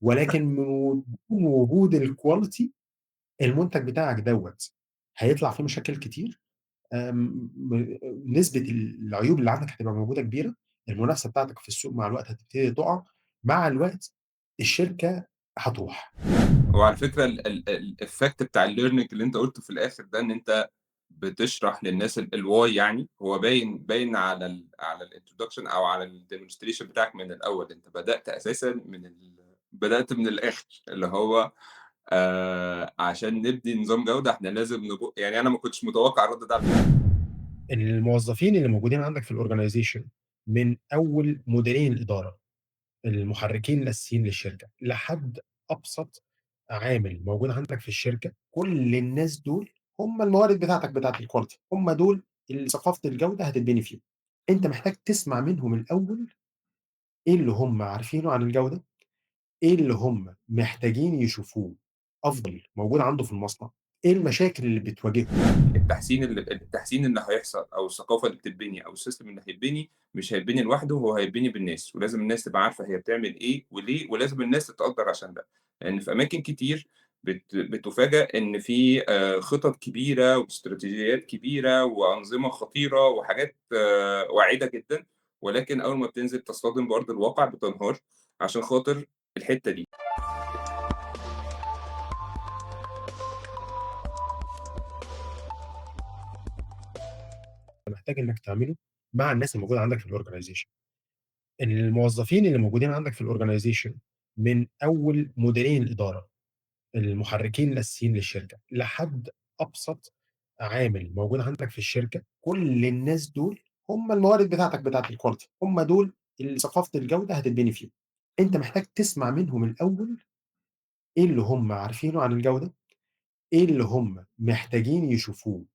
ولكن من وجود الquality المنتج بتاعك دوّة هيطلع فيه مشاكل كتير. نسبة العيوب اللي عندك هتبقى موجودة كبيرة، المنافسة بتاعتك في السوق مع الوقت هتبتدي تُقع، مع الوقت الشركة هتروح. هو على فكرة الeffect بتاع الlearning اللي أنت قُلته في الآخر ده، إن أنت بتشرح للناس الwhy يعني، هو باين على الintroduction أو على الdemonstration بتاعك من الأول. أنت بدأت أساسًا بدأت من الآخر، اللي هو عشان نبني نظام جودة إحنا لازم يعني أنا ما كنتش متوقع الرد ده على فكرة. الموظفين اللي موجودين عندك في الorganization من أول مديرين الإدارة، المحركين الأساسيين للشركة، لحد أبسط عامل موجود عندك في الشركة، كل الناس دول هم الموارد بتاعتك بتاعة الquality، هم دول اللي ثقافة الجودة هتتبني فيهم. أنت محتاج تسمع منهم الأول إيه اللي هم عارفينه عن الجودة، إيه اللي هم محتاجين يشوفوه أفضل موجود عنده في المصنع، إيه المشاكل اللي بتواجههم. التحسين اللي هيحصل أو الثقافة اللي بتتبني أو الsystem اللي هيتبني، مش هيتبني لوحده، هو هيتبني بالناس، ولازم الناس تبقى عارفة هي بتعمل إيه وليه، ولازم الناس تتقدّر عشان ده. لإن في أماكن كتير بتُفاجأ إن في خطط كبيرة واستراتيجيات كبيرة وأنظمة خطيرة وحاجات واعدة جدًا، ولكن أول ما بتنزل تصطدم بأرض الواقع بتنهار عشان خاطر الحتّة دي. محتاج إنك تعمله مع الناس الموجودة عندك في الorganization. الموظفين اللي موجودين عندك في الorganization من أول مديرين الإدارة، المحركين الأساسيين للشركة، لحد أبسط عامل موجود عندك في الشركة، كل الناس دول هم الموارد بتاعتك بتاعة الquality، هم دول اللي ثقافة الجودة هتتبني فيهم. أنت محتاج تسمع منهم الأول إيه اللي هم عارفينه عن الجودة، إيه اللي هم محتاجين يشوفوه.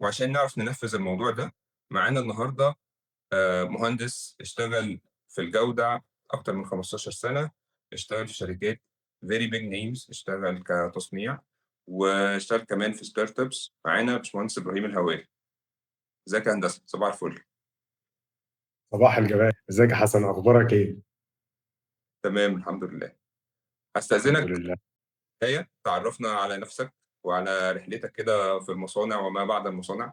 وعشان نعرف ننفّذ الموضوع ده، معانا النهارده مهندس اشتغل في الجودة أكتر من 15 سنة، اشتغل في شركات very big names، اشتغل كتصنيع، واشتغل كمان في startups. معانا باشمهندس إبراهيم الهواري. إزيك يا هندسة؟ صباح الفل. صباح الجمال، ازيك يا حسن، اخبارك ايه؟ تمام الحمد لله. الحمد هاستأذنك لله. بداية تعرّفنا على نفسك وعلى رحلتك كده في المصانع وما بعد المصانع.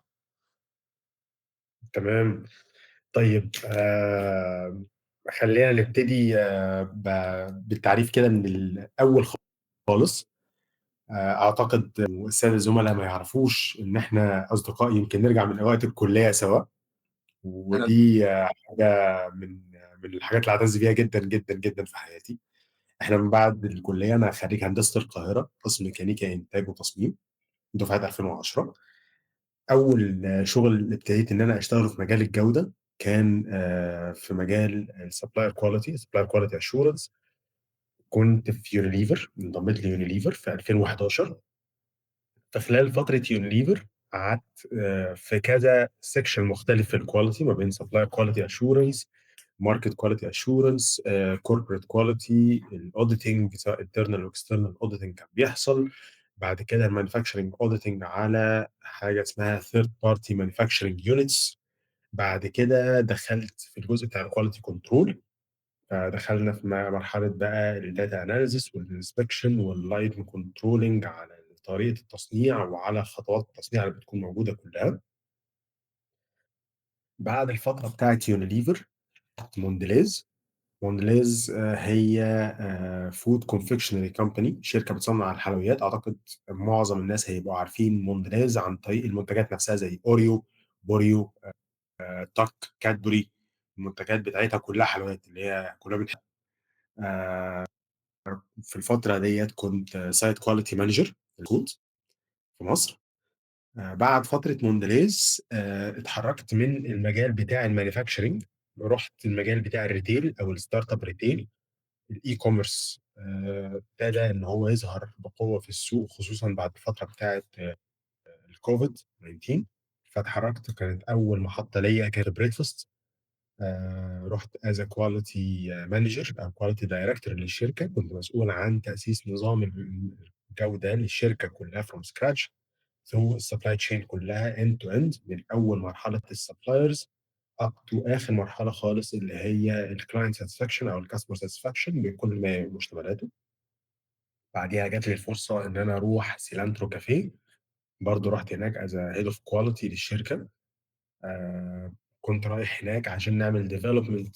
تمام. طيب خلينا نبتدي بالتعريف كده من الاول خالص. اعتقد الساده الزملاء ما يعرفوش ان احنا اصدقاء، يمكن نرجع من اوقات الكليه سوا، أنا ودي حاجه من الحاجات اللي اعتز بيها جدا جدا جدا في حياتي. احنا من بعد الكليه، انا خريج هندسه القاهره، قسم ميكانيكا انتاج وتصميم، دفعه 2010. أول شغل ابتديت إن أنا أشتغله في مجال الجودة كان في مجال الsupplier quality supplier quality assurance. كنت في يونيليفر، انضميت ليونيليفر في 2011. فخلال فترة يونيليفر قعدت في كذا section مختلف في الquality، ما بين supplier quality assurance، market quality assurance، corporate quality، الauditing سواء internal و external auditing كان بيحصل. بعد كده الmanufacturing auditing على حاجة اسمها third party manufacturing units. بعد كده دخلت في الجزء بتاع الquality control. فدخلنا في مرحلة بقى الdata analysis والinspection والline controlling على طريقة التصنيع وعلى خطوات التصنيع اللي بتكون موجودة كلها. بعد الفترة بتاعة يونيليفر مونديليز. مونdelez هي food confectionery company، شركة بتصنّع الحلويات. أعتقد معظم الناس هيبقوا عارفين مونdelez عن طريق المنتجات نفسها زي أوريو، بوريو، تاك، كادبوري. المنتجات بتاعتها كلّها حلويات، اللي هي كلّنا آآ في الفترة ديّة كنت site quality manager في الفود في مصر. بعد فترة مونdelez اتحرّكت من المجال بتاع الmanufacturing، رُحت المجال بتاع الretail أو الstartup retail. الإي كوميرس ابتدى إن هو يظهر بقوة في السوق، خصوصًا بعد الفترة بتاعة الكوفيد 19. فاتحركت، كانت أول محطة ليّا كانت breakfast. رُحت as a quality manager أو quality director للشركة، كنت مسؤول عن تأسيس نظام الجودة للشركة كلها from scratch through الsupply chain كلها end to end، من أول مرحلة الsuppliers up to آخر مرحلة خالص اللي هي الclient satisfaction أو الcustomer satisfaction بكل ما مشتملاته. بعديها جات لي الفرصة إن أنا أروح سيلانترو كافيه، برضه رُحت هناك as a head of quality للشركة. كنت رايح هناك عشان نعمل development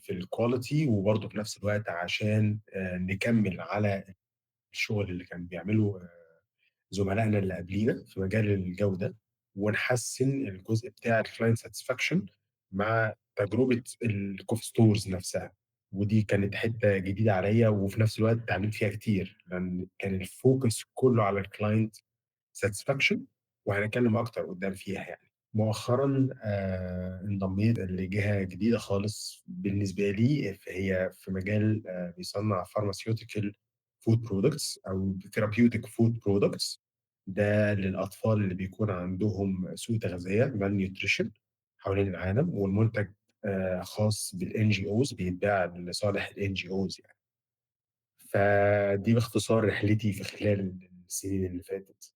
في الquality، وبرضه في نفس الوقت عشان نكمّل على الشغل اللي كان بيعمله زملائنا اللي قبلينا في مجال الجودة، ونحسّن الجزء بتاع الclient satisfaction مع تجربة الcoffee stores نفسها. ودي كانت حتّة جديدة عليّا، وفي نفس الوقت اتعلمت فيها كتير، لأن كان الfocus كلّه على الclient satisfaction، وهنتكلم أكتر قدّام فيها يعني. مؤخرًا انضميت لجهة جديدة خالص بالنسبة لي، هي في مجال بيصنّع pharmaceutical food products أو therapeutic food products. ده للأطفال اللي بيكون عندهم سوء تغذية malnutrition حوالين العالم، والمنتج خاص بالNGOs بيتباع لصالح الNGOs يعني. فدي باختصار رحلتي في خلال السنين اللي فاتت.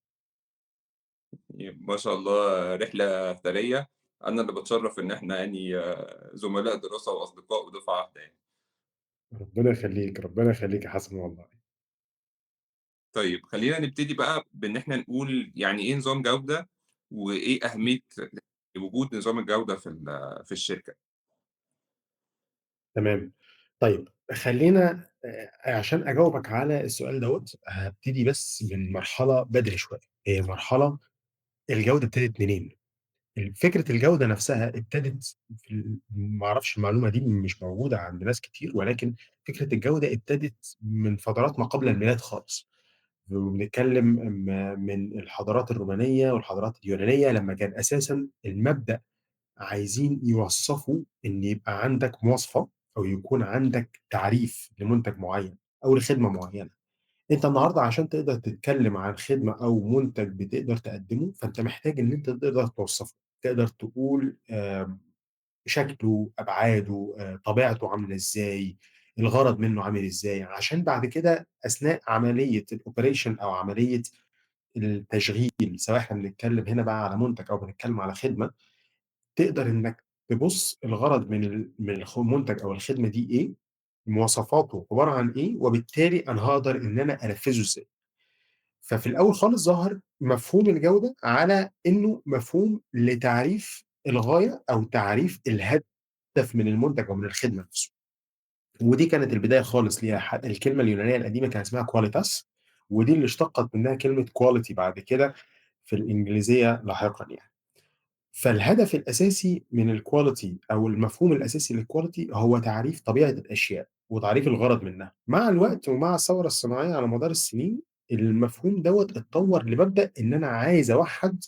ما شاء الله رحلة ثرية، أنا اللي باتشرّف إن إحنا يعني زملاء دراسة وأصدقاء ودفعة واحدة يعني. ربنا يخلّيك، ربنا يخلّيك يا حسن والله. طيب خلّينا نبتدي بقى بإن إحنا نقول يعني إيه نظام جودة، وإيه أهمية وجود نظام الجودة في الشركة؟ تمام. طيب خلّينا عشان أجاوبك على السؤال دوّة، هابتدي بس من مرحلة بدري شوية. هي مرحلة الجودة ابتدت منين؟ فكرة الجودة نفسها ابتدت ما أعرفش المعلومة دي مش موجودة عند ناس كتير، ولكن فكرة الجودة ابتدت من فترات ما قبل الميلاد خالص. وبنتكلم من الحضارات الرومانية والحضارات اليونانية، لمّا كان أساسًا المبدأ عايزين يوصّفوا إن يبقى عندك مواصفة، أو يكون عندك تعريف لمنتج معيّن أو لخدمة معيّنة. أنت النهارده عشان تقدر تتكلم عن خدمة أو منتج بتقدر تقدّمه، فأنت محتاج إن أنت تقدر توصّفه، تقدر تقول شكله، أبعاده، طبيعته عاملة إزاي، الغرض منه عامل إزاي، عشان بعد كده أثناء عملية الoperation أو عملية التشغيل، سواء إحنا بنتكلم هنا بقى على منتج أو بنتكلم على خدمة، تقدر إنك تبُص الغرض من المنتج أو الخدمة دي إيه، مواصفاته عبارة عن إيه، وبالتالي أنا هاقدر إن أنا أنفّذه إزاي. ففي الأول خالص ظهر مفهوم الجودة على إنه مفهوم لتعريف الغاية أو تعريف الهدف من المنتج أو من الخدمة نفسه. ودي كانت البداية خالص ليها. الكلمة اليونانية القديمة كان اسمها qualitas، ودي اللي اشتقت منها كلمة quality بعد كده في الإنجليزية لاحقًا يعني. فالهدف الأساسي من الquality أو المفهوم الأساسي للquality هو تعريف طبيعة الأشياء، وتعريف الغرض منها. مع الوقت ومع الثورة الصناعية على مدار السنين، المفهوم دوّة اتطور لمبدأ إن أنا عايز أوحّد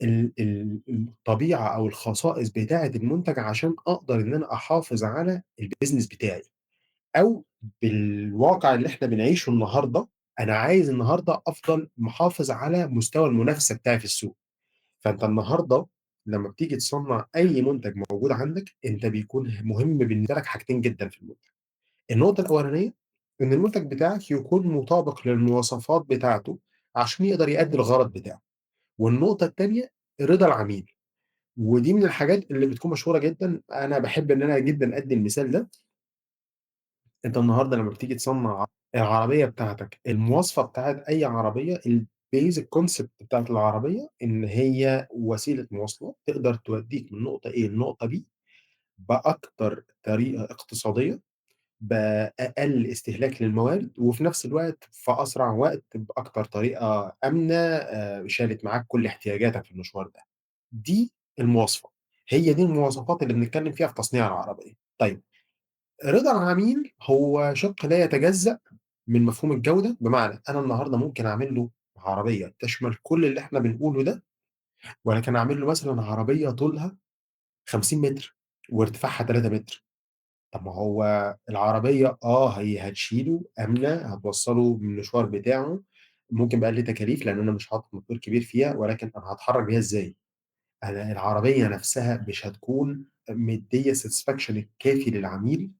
الطبيعة أو الخصائص بتاعة المنتج عشان أقدر إن أنا أحافظ على الbusiness بتاعي، أو بالواقع اللي إحنا بنعيشه النهارده، أنا عايز النهارده أفضل محافظ على مستوى المنافسة بتاعي في السوق. فأنت النهارده لمّا بتيجي تصنّع أي منتج موجود عندك، أنت بيكون مهم بالنسبة لك حاجتين جدًا في المنتج. النقطة الأولانية إن المنتج بتاعك يكون مطابق للمواصفات بتاعته عشان يقدر يأدّي الغرض بتاعه. والنقطة التانية رضا العميل، ودي من الحاجات اللي بتكون مشهورة جدًا. أنا باحب إن أنا جدًا أدّي المثال ده. أنت النهارده لمّا بتيجي تصنّع العربية بتاعتك، المواصفة بتاعة أي عربية الbasic concept بتاعة العربية إن هي وسيلة مواصلات تقدر تودّيك من نقطة A لنقطة B بأكتر طريقة اقتصادية، بأقل استهلاك للموارد، وفي نفس الوقت في أسرع وقت بأكتر طريقة آمنة، شالت معاك كل احتياجاتك في المشوار ده. دي المواصفة، هي دي المواصفات اللي بنتكلم فيها في تصنيع العربية. طيب رضا العميل هو شِق لا يتجزأ من مفهوم الجودة. بمعنى أنا النهارده ممكن أعمل له عربية تشمل كل اللي إحنا بنقوله ده، ولكن أعمل له مثلًا عربية طولها 50 متر وارتفاعها 3 متر. طب ما هو العربية هي هتشيله آمنة، هتوصّله من المشوار بتاعه، ممكن بأقل تكاليف لأن أنا مش حاطط موتور كبير فيها، ولكن أنا هاتحرّك بيها إزاي؟ أنا العربية نفسها مش هتكون مديّة satisfaction الكافي للعميل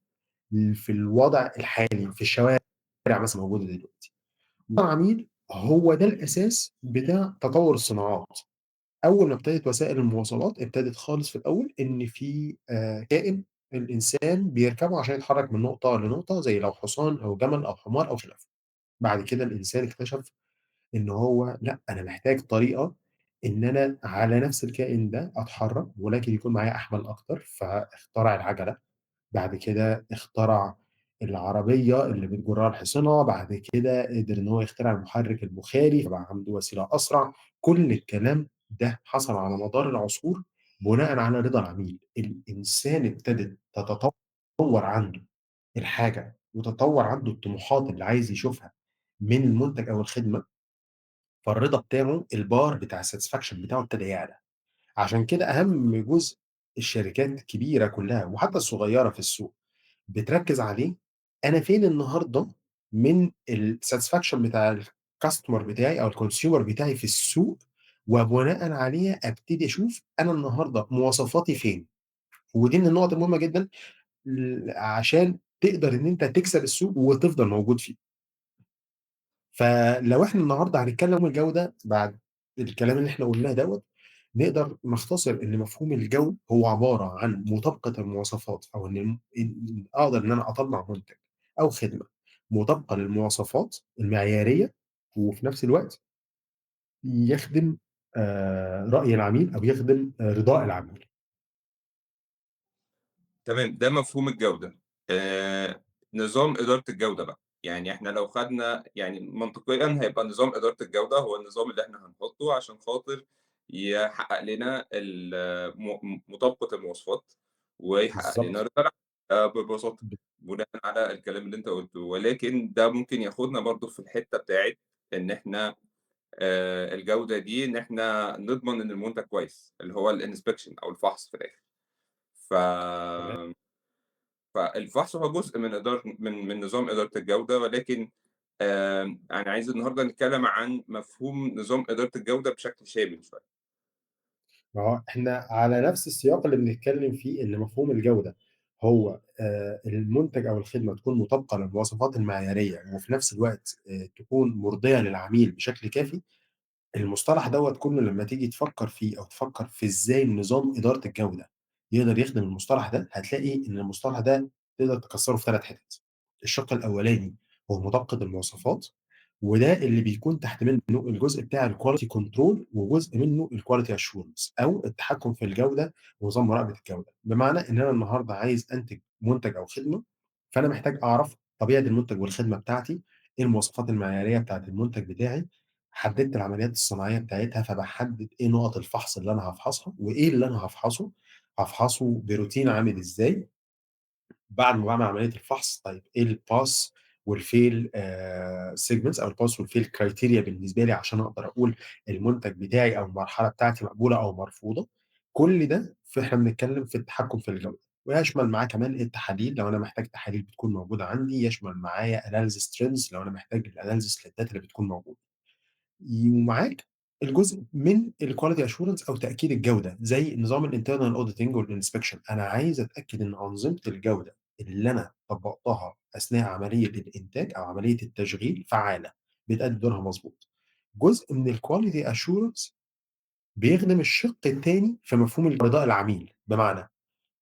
في الوضع الحالي في الشوارع مثلًا موجودة دلوقتي. العميل هو ده الأساس بتاع تطوّر الصناعات. أول ما ابتدت وسائل المواصلات، ابتدت خالص في الأول إن في كائن الإنسان بيركبه عشان يتحرّك من نقطة لنقطة، زي لو حصان أو جمل أو حمار أو خلافه. بعد كده الإنسان اكتشف إن هو لأ، أنا محتاج طريقة إن أنا على نفس الكائن ده أتحرّك ولكن يكون معايا أحمال أكتر، فاخترع العَجَلة. بعد كده اخترع العربية اللي بتجرها الحصينة، بعد كده قدر إن هو يخترع المحرك البخاري، فبقى عنده وسيلة أسرع. كل الكلام ده حصل على مدار العصور بناءً على رضا العميل. الإنسان ابتدت تتطور عنده الحاجة وتتطور عنده الطموحات اللي عايز يشوفها من المنتج أو الخدمة، فالرضا بتاعه الbar بتاع الsatisfaction بتاعه ابتدى يعلى. عشان كده أهم جزء الشركات الكبيرة كلها وحتى الصغيرة في السوق بتركّز عليه، أنا فين النهارده من الsatisfaction بتاع الcustomer بتاعي أو الconsumer بتاعي في السوق، وبناءً عليه أبتدي أشوف أنا النهارده مواصفاتي فين. ودي من النقط المهمة جدًا عشان تقدر إن أنت تكسب السوق وتفضل موجود فيه. فلو إحنا النهارده هنتكلم عن الجودة بعد الكلام اللي إحنا قُلناه دوّة، نقدر نختصر إن مفهوم الجودة هو عبارة عن مطابقة المواصفات أو إن أقدر إن أنا أطلّع منتج أو خدمة مطابقة للمواصفات المعيارية، وفي نفس الوقت يخدم رأي العميل أو يخدم رضاء العميل. تمام، ده مفهوم الجودة. نظام إدارة الجودة بقى، يعني إحنا لو خدنا يعني منطقيًا هيبقى نظام إدارة الجودة هو النظام اللي إحنا هنحطه عشان خاطر يحقق لنا مطابقة المواصفات، ويحقق لنا بالضبط. رضا العميل ببساطة، ب بناءً على الكلام اللي أنت قُلته، ولكن ده ممكن ياخدنا برضه في الحتة بتاعة إن إحنا الجودة دي إن إحنا نضمن إن المنتج كويس، اللي هو الinspection أو الفحص في الآخر. ف تمام. فالفحص هو جزء من من نظام إدارة الجودة، ولكن أنا عايز النهارده نتكلم عن مفهوم نظام إدارة الجودة بشكل شامل شوية. ما هو إحنا على نفس السياق اللي بنتكلم فيه إن مفهوم الجودة هو المنتج أو الخدمة تكون مطابقة للمواصفات المعيارية وفي نفس الوقت تكون مرضية للعميل بشكل كافي. المصطلح دوّة كُلّه لمّا تيجي تفكّر فيه أو تفكّر في إزاي نظام إدارة الجودة يقدر يخدم المصطلح ده، هتلاقي إن المصطلح ده تقدر تكسّره في 3 حتت. الشق الأولاني هو مطابقة المواصفات، وده اللي بيكون تحت منه الجزء بتاع الquality control وجزء منه الquality assurance أو التحكُّم في الجودة ونظام مراقبة الجودة. بمعنى إن أنا النهارده عايز أنتج منتج أو خدمة، فأنا محتاج أعرف طبيعة المنتج والخدمة بتاعتي، إيه المواصفات المعيارية بتاعة المنتج بتاعي، حددت العمليات الصناعية بتاعتها، فباحدد إيه نقط الفحص اللي أنا هافحصها، وإيه اللي أنا هافحصه، هافحصه بروتين عامل إزاي. بعد ما باعمل عملية الفحص، طيب إيه الpass والfail segments أو الpass والfail criteria بالنسبة لي عشان أقدر أقول المنتج بتاعي أو المرحلة بتاعتي مقبولة أو مرفوضة. كل ده إحنا بنتكلم في التحكم في الجودة، ويشمل معاه كمان التحاليل لو أنا محتاج تحاليل بتكون موجودة عندي، يشمل معايا analysis trends لو أنا محتاج الanalysis للdata اللي بتكون موجودة. ومعاك الجزء من الquality assurance أو تأكيد الجودة، زي نظام الinternal auditing والinspection. أنا عايز أتأكد إن أنظمة الجودة اللي أنا طبّقتها أثناء عملية الإنتاج أو عملية التشغيل فعّالة، بتأدي دورها مضبوط. جزء من الquality assurance بيخدم الشِق التاني في مفهوم رضاء العميل. بمعنى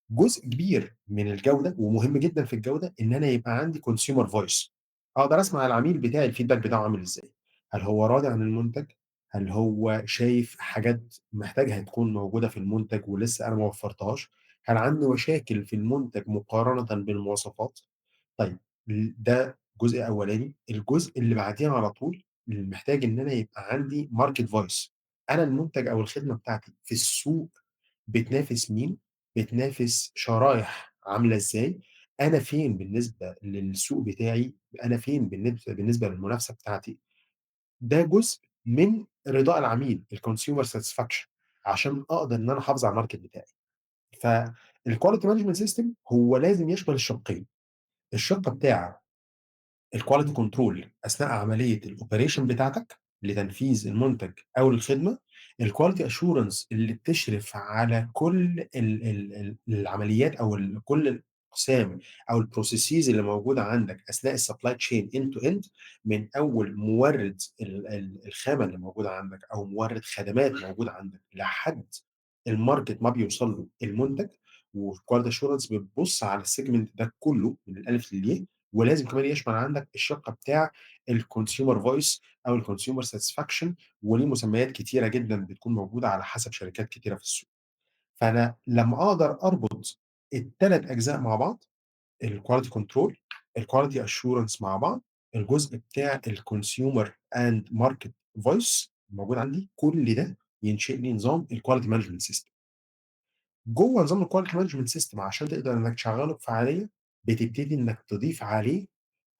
جزء كبير من الجودة ومهم جدًا في الجودة إن أنا يبقى عندي consumer voice، أقدر أسمع العميل بتاعي الfeedback بتاعه عامل إزاي. هل هو راضي عن المنتج؟ هل هو شايف حاجات محتاجها تكون موجودة في المنتج ولسه أنا ما وفّرتهاش؟ هل عنده مشاكل في المنتج مقارنةً بالمواصفات؟ طيب ده جزء أولاني. الجزء اللي بعديه على طول اللي محتاج إن أنا يبقى عندي market voice. أنا المنتج أو الخدمة بتاعتي في السوق بتنافس مين، بتنافس شرايح عاملة إزاي، أنا فين بالنسبة للسوق بتاعي، أنا فين بالنسبة للمنافسة بتاعتي. ده جزء من رضاء العميل الconsumer satisfaction عشان أقدر إن أنا أحافظ على الmarket بتاعي. فالquality management system هو لازم يشمل الشقين، الشق بتاع الquality control أثناء عملية الoperation بتاعتك لتنفيذ المنتج أو الخدمة، الquality assurance اللي بتشرف على كل العمليات أو كل الأقسام أو الprocesses اللي موجودة عندك أثناء الsupply chain end to end، من أول مورد الخامة اللي موجودة عندك أو مورد خدمات موجود عندك لحد الmarket ما بيوصل له المنتج. وquality assurance بتبُص على الsegment ده كله من الألف للياء، ولازم كمان يشمل عندك الشق بتاع الconsumer voice أو الconsumer satisfaction، وليه مسميات كتيرة جدًا بتكون موجودة على حسب شركات كتيرة في السوق. فأنا لمّا أقدر أربط ال3 أجزاء مع بعض، الquality control، الquality assurance مع بعض، الجزء بتاع الconsumer and market voice موجود عندي، كل ده ينشئ لي نظام الquality management system. جوّه نظام الquality management system عشان تقدر إنّك تشغّله بفعالية، بتبتدي إنّك تضيف عليه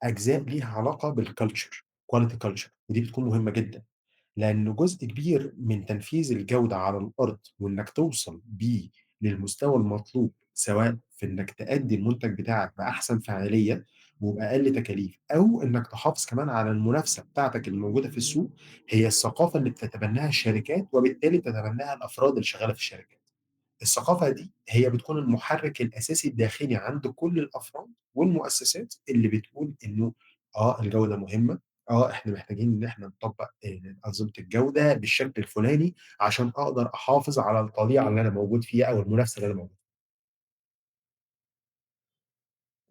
أجزاء ليها علاقة بالculture، quality culture، ودي بتكون مهمة جدًا. لأن جزء كبير من تنفيذ الجودة على الأرض وإنك توصل بيه للمستوى المطلوب، سواء في إنك تأدي المنتج بتاعك بأحسن فاعلية وبأقل تكاليف، أو إنك تحافظ كمان على المنافسة بتاعتك اللي موجودة في السوق، هي الثقافة اللي بتتبناها الشركات وبالتالي بتتبناها الأفراد اللي شغالة في الشركات. الثقافة دي هي بتكون المحرك الأساسي الداخلي عند كل الأفراد والمؤسسات اللي بتقول إنه الجودة مهمة، إحنا محتاجين إن إحنا نطبّق أنظمة الجودة بالشكل الفلاني عشان أقدر أحافظ على الطليعة اللي أنا موجود فيها أو المنافسة اللي أنا موجود فيها.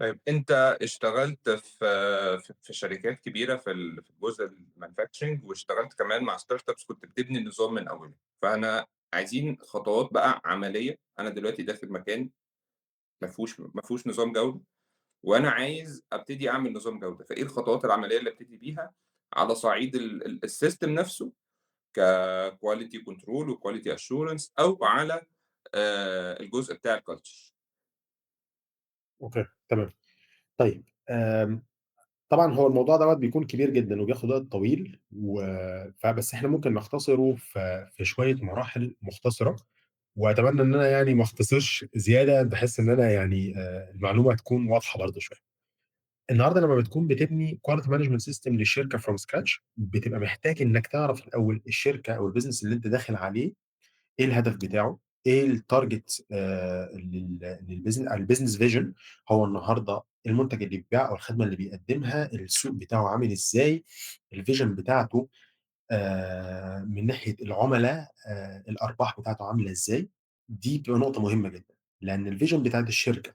طيب أنت اشتغلت في شركات كبيرة في الجزء الmanufacturing واشتغلت كمان مع startups كنت بتبني النظام من أوله، فأنا عايزين خطوات بقى عملية. أنا دلوقتي داخل مكان ما فيهوش نظام جودة، وأنا عايز أبتدي أعمل نظام جودة، فإيه الخطوات العملية اللي أبتدي بيها على صعيد الsystem نفسه كquality control وquality assurance أو على الجزء بتاع الculture؟ أوكي، تمام. طيب، طبعًا هو الموضوع دوّة بيكون كبير جدًا وبياخد وقت طويل، فبس إحنا ممكن نختصره في شوية مراحل مختصرة، وأتمنى إن أنا يعني ما اختصرش زيادة بحيث إن أنا يعني المعلومة تكون واضحة برضه شوية. النهارده لمّا بتكون بتبني quality management system للشركة from scratch، بتبقى محتاج إنّك تعرف الأول الشركة أو الbusiness اللي أنت داخل عليه، إيه الهدف بتاعه، إيه الtarget الbusiness vision. هو النهارده المنتج اللي بيتباع أو الخدمة اللي بيقدّمها السوق بتاعه عامل إزاي، الvision بتاعته من ناحية العُملا، الأرباح بتاعته عاملة إزاي. دي بتبقى نقطة مهمة جدًا، لأن الvision بتاعة الشركة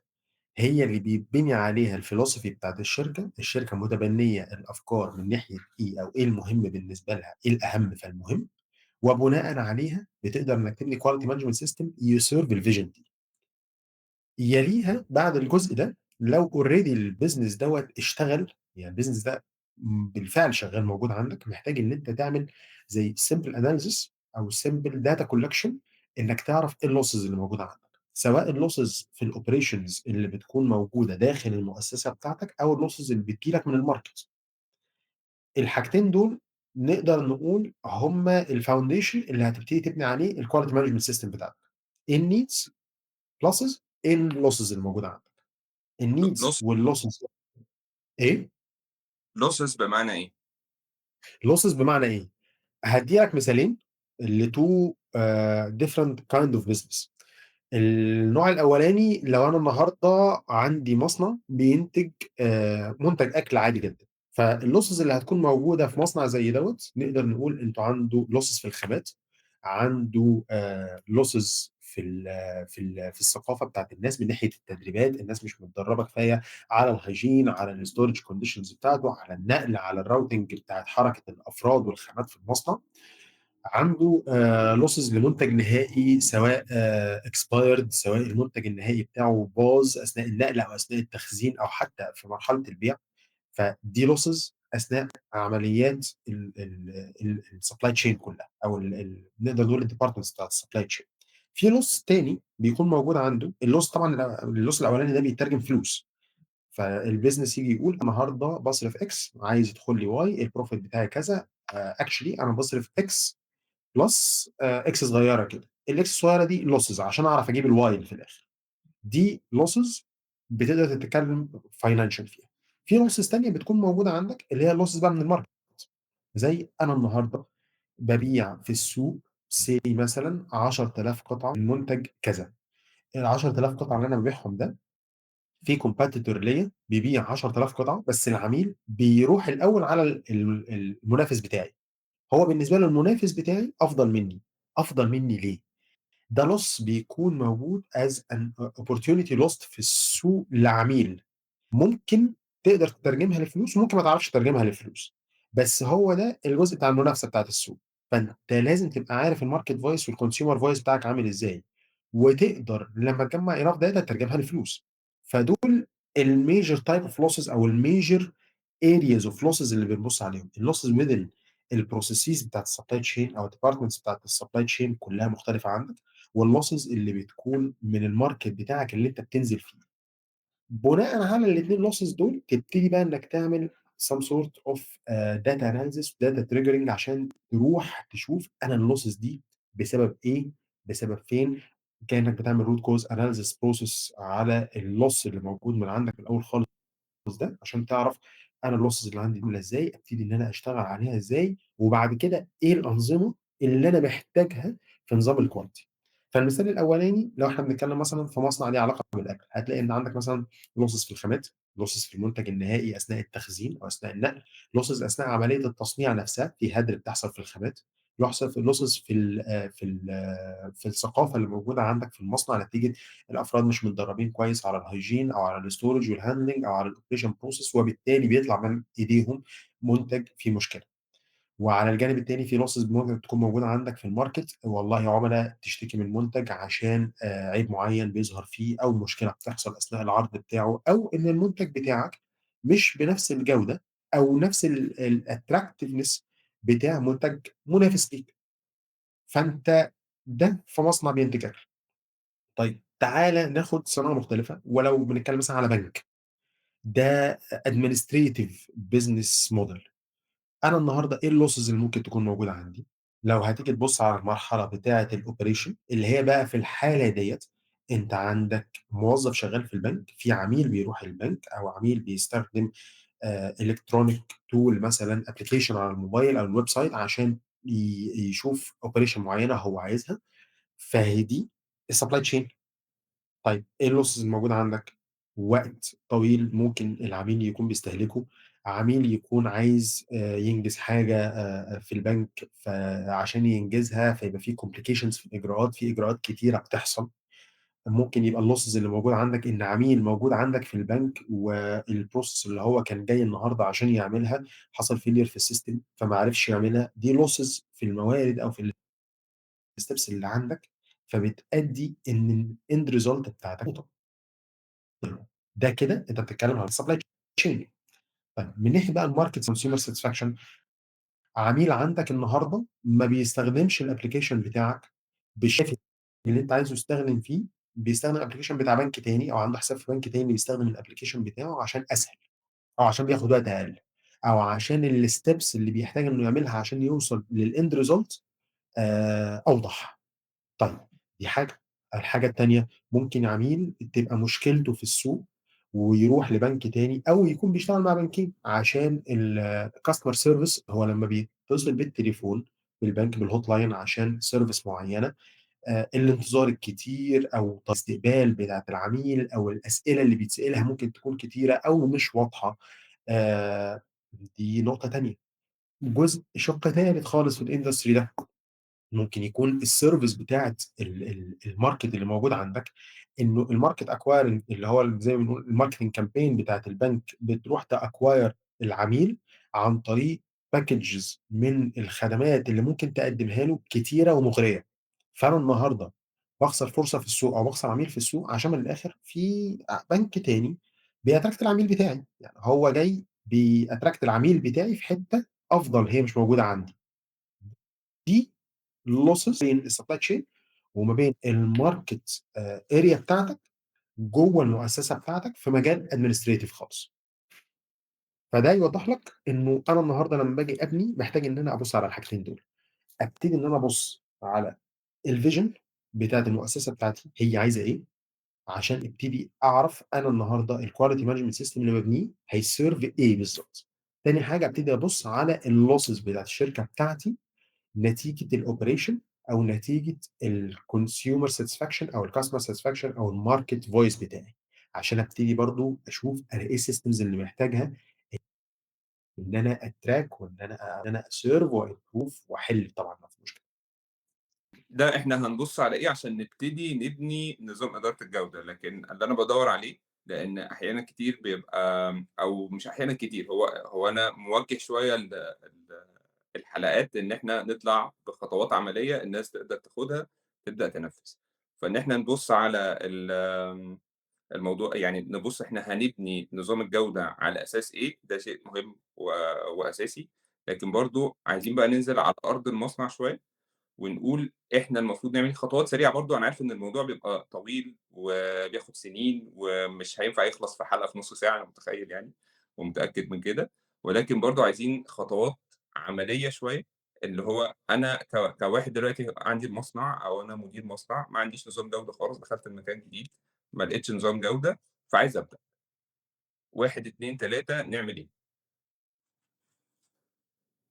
هي اللي بيتبني عليها الphilosophy بتاعة الشركة. الشركة متبنية الأفكار من ناحية إيه أو إيه المهم بالنسبة لها، إيه الأهم فالمهم، وبناءً عليها بتقدر إنك تبني quality management system يserve الvision دي. يليها بعد الجزء ده لو already الbusiness دوّة اشتغل، يعني الbusiness ده بالفعل شغال موجود عندك، محتاج إن أنت تعمل زي simple analysis أو simple data collection، إنك تعرف إيه الlosses اللي موجودة عندك، سواء الlosses في الoperations اللي بتكون موجودة داخل المؤسسة بتاعتك أو الlosses اللي بتيجي لك من الmarket. الحاجتين دول نقدر نقول هم الfoundation اللي هتبتدي تبني عليه الquality management system بتاعتك. إيه الneeds pluses، إيه الlosses اللي موجودة عندك. الneeds loss والlosses إيه؟ losses بمعنى إيه؟ losses بمعنى إيه؟ هادّي لك مثالين ل2 different kind of business. النوع الأولاني لو أنا النهارده عندي مصنع بينتج منتج أكل عادي جدًا، فالlosses اللي هتكون موجودة في مصنع زي دوّة نقدر نقول أنتم عنده losses في الخامات، عنده losses في الثقافة بتاعة الناس من ناحية التدريبات، الناس مش متدربة كفاية على الhygiene، على الstorage conditions بتاعته، على النقل، على الrouting بتاعة حركة الأفراد والخامات في المصنع. عنده losses لمنتج نهائي سواء expired، سواء المنتج النهائي بتاعه باظ أثناء النقل أو أثناء التخزين أو حتى في مرحلة البيع. فدي losses أثناء عمليات الsupply chain كلها أو نقدر نقول الdepartments بتاعة الsupply chain. في loss تاني بيكون موجود عنده، الloss طبعًا الloss الأولاني ده بيترجم فلوس. فالbusiness ييجي يقول النهارده باصرف X عايز يدخل لي Y، الprofit بتاعي كذا، actually أنا باصرف X plus X صغيرة كده، الX الصغيرة دي losses عشان أعرف أجيب الY اللي في الآخر. دي losses بتقدر تتكلم financial فيها. في losses تانية بتكون موجودة عندك اللي هي losses بقى من الmarket، زي أنا النهارده بابيع في السوق say مثلًا 10,000 قطعة من منتج كذا. ال10,000 قطعة اللي أنا بابيعهم ده في competitor ليّا بيبيع 10,000 قطعة، بس العميل بيروح الأول على المنافس بتاعي. هو بالنسبة له المنافس بتاعي أفضل منّي. أفضل منّي ليه؟ ده loss بيكون موجود as an opportunity lost في السوق لعميل. ممكن تقدر تترجمها لفلوس وممكن ما تعرفش تترجمها لفلوس، بس هو ده الجزء بتاع المنافسة بتاعة السوق. فأنت لازم تبقى عارف الmarket voice والconsumer voice بتاعك عامل إزاي، وتقدر لمّا تجمّع enough data تترجمها لفلوس. فدول الmajor type of losses أو الmajor areas of losses اللي بنبُص عليهم. الlosses within الprocesses بتاعة الsupply chain أو الdepartments بتاعة الsupply chain كلّها مختلفة عندك، والlosses اللي بتكون من الmarket بتاعك اللي أنت بتنزل فيه. بناءً على الاتنين losses دول، تبتدي بقى إنّك تعمل some sort of data analysis data triggering عشان تروح تشوف أنا الlosses دي بسبب إيه، بسبب فين، كإنّك بتعمل root cause analysis process على الloss اللي موجود من عندك من الأول خالص ده، عشان تعرف أنا الlosses اللي عندي دي عاملة إزاي، أبتدي إن أنا أشتغل عليها إزاي، وبعد كده إيه الأنظمة اللي أنا محتاجها في نظام الquality. فالمثال الأولاني لو إحنا بنتكلم مثلًا في مصنع ليه علاقة بالأكل، هتلاقي إن عندك مثلًا losses في الخامات، losses في المنتج النهائي أثناء التخزين أو أثناء النقل، losses أثناء عملية التصنيع نفسها، في هدر بتحصل في الخامات، losses في الثقافة اللي موجودة عندك في المصنع نتيجة الأفراد مش متدربين كويس على الhygiene أو على الstorage والhandling أو على الoperation process، وبالتالي بيطلع من إيديهم منتج فيه مشكلة. وعلى الجانب التاني في losses ممكن تكون موجودة عندك في الmarket، والله عُملا تشتكي من منتج عشان عيب معيّن بيظهر فيه أو مشكلة بتحصل أثناء العرض بتاعه، أو إن المنتج بتاعك مش بنفس الجودة أو نفس الattractiveness بتاع منتج منافس ليك. فأنت ده في مصنع بينتج أكل. طيب تعالَ ناخد صناعة مختلفة، ولو بنتكلم مثلًا على بنك، ده administrative business model. أنا النهارده إيه الlosses اللي ممكن تكون موجودة عندي؟ لو هتيجي تبُص على المرحلة بتاعة الoperation اللي هي بقى في الحالة ديّة، أنت عندك موظف شغال في البنك، في عميل بيروح البنك أو عميل بيستخدم electronic tool مثلًا application على الموبايل أو الweb site عشان يشوف operation معيّنة هو عايزها، فهي دي الsupply chain. طيب إيه الlosses الموجودة عندك؟ وقت طويل ممكن العميل يكون بيستهلكه، عميل يكون عايز ينجز حاجة في البنك، فعشان ينجزها فيبقى في complications في الإجراءات، في إجراءات كتيرة بتحصل. ممكن يبقى الlosses اللي موجودة عندك إن عميل موجود عندك في البنك والprocess اللي هو كان جاي النهارده عشان يعملها حصل failure في الsystem فما عرفش يعملها، دي losses في الموارد أو في الsteps اللي عندك، فبتأدي إن الend result بتاعتك ده كده أنت بتتكلم عن الsupply chain. طيب من ناحية بقى الmarket consumer satisfaction، عميل عندك النهارده ما بيستخدمش الapplication بتاعك بالشكل اللي أنت عايزه يستخدم فيه، بيستخدم الapplication بتاع بنك تاني أو عنده حساب في بنك تاني بيستخدم الapplication بتاعه عشان أسهل، أو عشان بياخد وقت أقل، أو عشان الsteps اللي بيحتاج إنه يعملها عشان يوصل للend result أوضح. طيب دي حاجة. الحاجة التانية ممكن عميل تبقى مشكلته في السوق ويروح لبنك تاني أو يكون بيشتغل مع بنكين عشان الcustomer service هو لمّا بيتصل بالتليفون بالبنك بالhotline عشان service معيّنة، الانتظار الكتير أو الاستقبال بتاعة العميل أو الأسئلة اللي بيتسألها ممكن تكون كتيرة أو مش واضحة، آآ دي نقطة تانية. شِق تالت خالص في الindustry ده ممكن يكون الservice بتاعة الmarket اللي موجود عندك، إنه الmarket acquiring اللي هو زي ما بنقول الmarketing campaign بتاعة البنك بتروح تacquire العميل عن طريق packages من الخدمات اللي ممكن تقدّمها له كتيرة ومغرية. فأنا النهارده باخسر فرصة في السوق أو باخسر عميل في السوق عشان من الآخر في بنك تاني بيattract العميل بتاعي، يعني هو جاي بيattract العميل بتاعي في حتّة أفضل هي مش موجودة عندي. دي losses بين الsupply chain وما بين الmarket area بتاعتك جوّه المؤسسة بتاعتك في مجال administrative خالص. فده يوضّح لك إنه أنا النهارده لمّا باجي أبني محتاج إن أنا أبُص على الحاجتين دول، أبتدي إن أنا أبُص على الvision بتاعة المؤسسة بتاعتي هي عايزة إيه، عشان أبتدي أعرف أنا النهارده الquality management system اللي بابنيه هيserve إيه بالضبط. تاني حاجة أبتدي أبُص على الlosses بتاعة الشركة بتاعتي نتيجة الoperation أو نتيجة الconsumer satisfaction أو الcustomer satisfaction أو الmarket voice بتاعي، عشان أبتدي برضه أشوف أنا إيه الsystems اللي محتاجها إن أنا أtrack وإن أنا أserve وimprove وأحل طبعًا لو في مشكلة. ده إحنا هنبُص على إيه عشان نبتدي نبني نظام إدارة الجودة، لكن اللي أنا بادوّر عليه لإن أحيانًا كتير بيبقى أو مش أحيانًا كتير، هو أنا موجّه شوية الحلقات إن إحنا نطلع بخطوات عملية الناس تقدر تاخدها تبدأ تنفّذ. فإن إحنا نبُص على الموضوع يعني نبُص إحنا هنبني نظام الجودة على أساس إيه، ده شيء مهم وأساسي، لكن برضه عايزين بقى ننزل على أرض المصنع شوية ونقول إحنا المفروض نعمل خطوات سريعة برضه، أنا عارف إن الموضوع بيبقى طويل وبياخد سنين ومش هينفع يخلص في حلقة في نُص ساعة، أنا متخيّل يعني ومتأكد من كده، ولكن برضه عايزين خطوات عملية شوية، اللي هو أنا كواحد دلوقتي عندي المصنع أو أنا مدير مصنع، ما عنديش نظام جودة خالص، دخلت المكان جديد، ما لقيتش نظام جودة، فعايز أبدأ، 1، 2، 3 نعمل إيه؟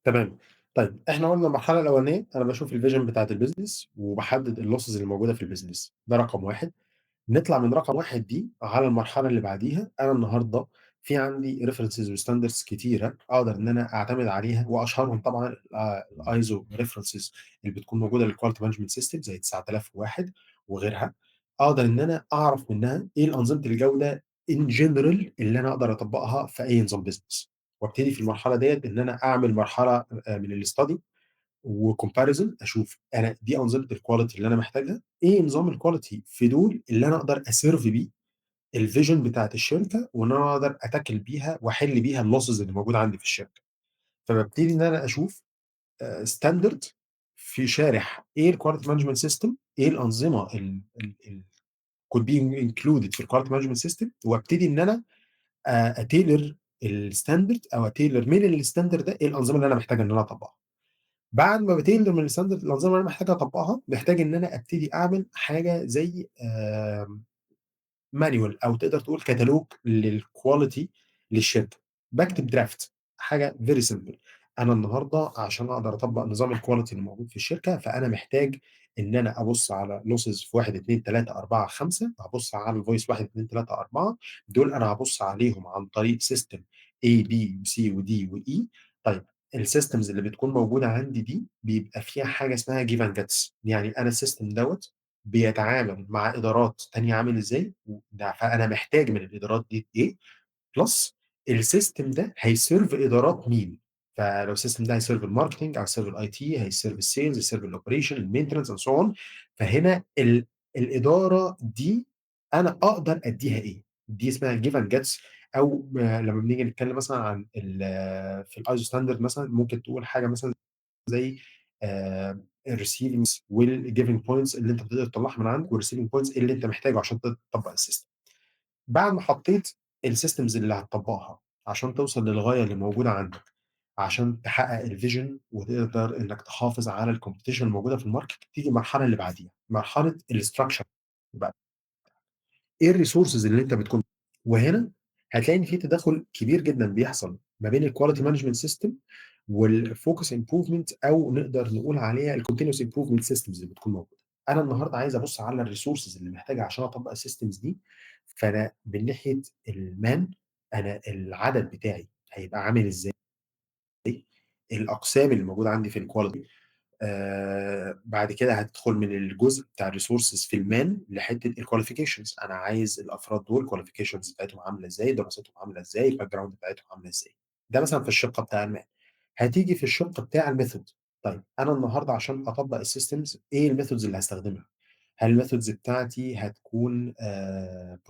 تمام. طيب إحنا قُلنا المرحلة الأولانية أنا باشوف الvision بتاعة الbusiness وباحدد الlosses اللي موجودة في الbusiness، ده رقم 1. نطلع من رقم 1 دي على المرحلة اللي بعديها. أنا النهارده في عندي references وstandards كتيرة أقدر إن أنا أعتمد عليها، وأشهرهم طبعًا الISO references اللي بتكون موجودة للquality management system زي 9001 وغيرها. أقدر إن أنا أعرف منها إيه الأنظمة الجودة in general اللي أنا أقدر أطبّقها في أي نظام business، وابتدي في المرحلة ديّة إن أنا أعمل مرحلة من الstudy وcomparison، أشوف أنا دي أنظمة الquality اللي أنا محتاجها، إيه نظام الquality في دول اللي أنا أقدر أserve بيه الvision بتاعة الشركة، وإن أنا أقدر أتاكل بيها وأحل بيها الlosses اللي موجودة عندي في الشركة. فبابتدي إن أنا أشوف standard في شارح إيه الquality management system، إيه الأنظمة ال could be included في الquality management system، وابتدي إن أنا أtailor الstandard أو أtailor من الstandard ده إيه الأنظمة اللي أنا محتاج إن أنا أطبّقها. بعد ما باتقل من الستاندرد الأنظمة اللي أنا محتاج أطبّقها، محتاج إن أنا أبتدي أعمل حاجة زي manual أو تقدر تقول كتالوج للquality للشركة. باكتب draft، حاجة very simple. أنا النهارده عشان أقدر أطبّق نظام الquality اللي موجود في الشركة، فأنا محتاج إن أنا أبُص على losses في 1، 2، 3، 4، 5، هابُص على الvoice 1، 2، 3، 4. دول أنا هابُص عليهم عن طريق system A، B وC وD وE. طيب الsystems اللي بتكون موجودة عندي دي، بيبقى فيها حاجة اسمها give and gets، يعني أنا الsystem دوّة بيتعامل مع إدارات تانية عامل إزاي، فأنا محتاج من الإدارات دي إيه، plus السيستم ده هيسيرف إدارات مين. فلو السيستم ده هيسيرف الماركتنج، هيسيرف الIT، هيسيرف السيلز، هيسيرف الoperation، الmaintenance and so on. فهنا الإدارة دي أنا أقدر أدّيها إيه، دي اسمها give and gets. أو لمّا بنيجي نتكلم مثلًا عن في الISO standard مثلًا، ممكن تقول حاجة مثلًا زي الreceivings والgiving points اللي أنت بتقدر تطلّعها من عندك، والreceiving points اللي أنت محتاجه عشان تطبّق السيستم. بعد ما حطيت الsystems اللي هتطبّقها عشان توصل للغاية اللي موجودة عندك، عشان تحقق الvision وتقدر إنك تحافظ على الcompetition الموجودة في الmarket، تيجي المرحلة اللي بعديها، مرحلة الstructure بقى. إيه الresources اللي أنت بتكون، وهنا هتلاقي إن في تداخل كبير جدًا بيحصل ما بين الquality management system والfocus improvement، أو نقدر نقول عليها الcontinuous improvement systems اللي بتكون موجودة. أنا النهارده عايز أبُص على الresources اللي محتاجها عشان أطبّق الsystems دي. فأنا من ناحية الman، أنا العدد بتاعي هيبقى عامل إزاي، الأقسام اللي موجودة عندي في الquality. بعد كده هتدخل من الجزء بتاع الresources في الman لحتة الqualifications، أنا عايز الأفراد دول qualifications بتاعتهم عاملة إزاي، دراستهم عاملة إزاي، الbackground بتاعتهم عاملة إزاي. ده مثلًا في الشِق بتاع الman. هتيجي في الشِق بتاع الmethod. طيب أنا النهارده عشان أطبّق الsystems، إيه الmethods اللي هاستخدمها؟ هل الmethods بتاعتي هتكون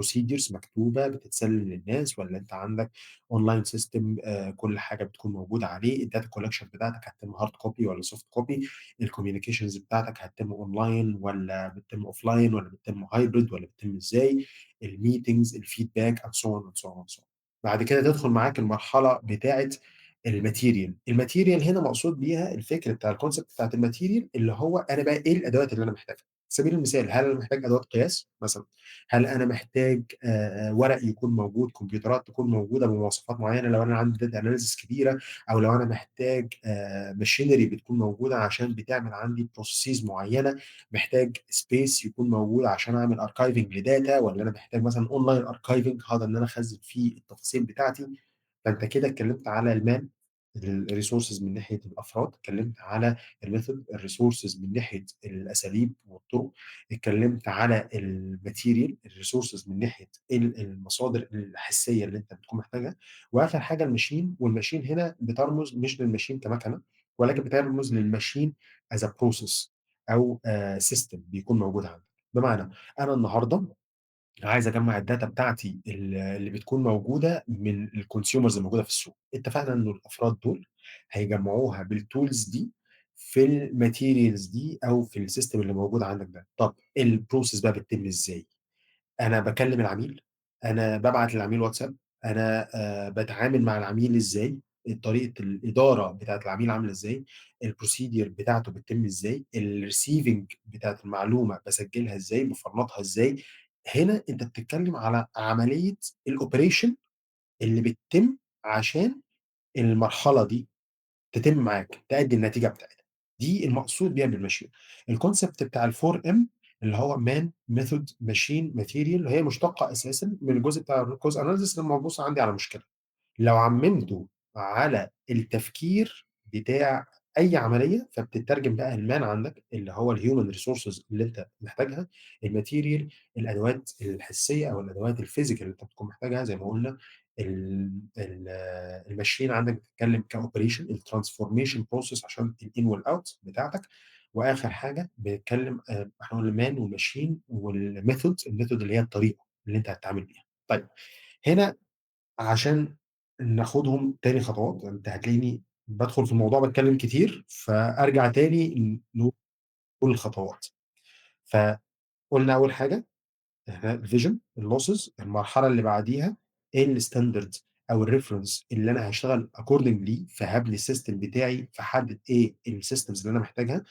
procedures مكتوبة بتتسلم للناس، والّا أنت عندك online system كل حاجة بتكون موجودة عليه، الdata collection بتاعتك هتتم hard copy والّا soft copy، الcommunications بتاعتك هتتم online والّا بتتم offline والّا بتتم hybrid والّا بتتم إزاي، الmeetings، الfeedback and so on and so on and so on. بعد كده تدخل معاك المرحلة بتاعة الmaterial. الmaterial هنا مقصود بيها الفكر بتاع الconcept بتاعة الmaterial، اللي هو أنا بقى إيه الأدوات اللي أنا محتاجها. سبيل المثال، هل أنا محتاج أدوات قياس مثلًا؟ هل أنا محتاج ورق يكون موجود، كمبيوترات تكون موجودة بمواصفات معيّنة لو أنا عندي data analysis كبيرة، أو لو أنا محتاج machinery بتكون موجودة عشان بتعمل عندي processes معيّنة، محتاج space يكون موجود عشان أعمل archiving لdata، والّا أنا محتاج مثلًا online archiving هاقدر إن أنا أخزّن فيه التفاصيل بتاعتي. فأنت كده اتكلمت على الman الresources من ناحية الأفراد، اتكلمت على الmethod، الresources من ناحية الأساليب والطرق، اتكلمت على الmaterial، الresources من ناحية المصادر الحسية اللي أنت بتكون محتاجها، وآخر حاجة الmachine، والmachine هنا بترمز مش للmachine كمكنة، ولكن بترمز للmachine as a process أو system بيكون موجود عندك. بمعنى أنا النهارده عايز اجمع الداتا بتاعتي اللي بتكون موجوده من الكونسيومرز الموجوده في السوق. اتفقنا انه الافراد دول هيجمعوها بالتولز دي في الماتيريالز دي او في السيستم اللي موجود عندك ده. طب البروسيس بقى بتتم ازاي؟ أنا باكلم العميل، أنا بابعت للعميل واتساب، أنا باتعامل مع العميل إزاي، طريقة الإدارة بتاعة العميل عاملة إزاي، الprocedure بتاعته بتتم إزاي، الreceiving بتاعة المعلومة باسجلها إزاي، بافرمطها إزاي. هنا أنت بتتكلم على عملية الoperation اللي بتتم عشان المرحلة دي تتم معاك، تأدي النتيجة بتاعتها. دي المقصود بيها بالماشين. الكونسيبت بتاع ال4 ام اللي هو مان ميثود ماشين ماتيريال، هي مشتقة اساسا من الجزء بتاع الكوز اناليسيس لما ببص عندي على مشكلة. لو عممته على التفكير بتاع اي عمليه، فبتترجم بقى المان عندك اللي هو الهيومن ريسورسز اللي انت محتاجها، الماتيريال، الادوات الحسيه او الادوات الفيزيكال اللي انت بتكون محتاجها زي ما قلنا. الماشين عندك بتتكلم كاوبريشن الترانسفورميشن بروسيس عشان الان والاوت بتاعتك. واخر حاجه بنتكلم احنا قلنا المان والماشين والميثود، الميثود اللي هي الطريقه اللي انت هتتعامل بيها. طيب هنا عشان ناخدهم تاني خطوات، انت هتلاقيني بدخل في الموضوع بتكلم كتير، فارجع تاني نقول الخطوات. فقلنا اول حاجه احنا الفيجن، اللوسز، المرحله اللي بعديها ايه الستاندرد او الريفرنس اللي انا هشتغل اكوردنجلي، فهبني السيستم بتاعي، فحدد ايه السيستمز اللي انا محتاجها.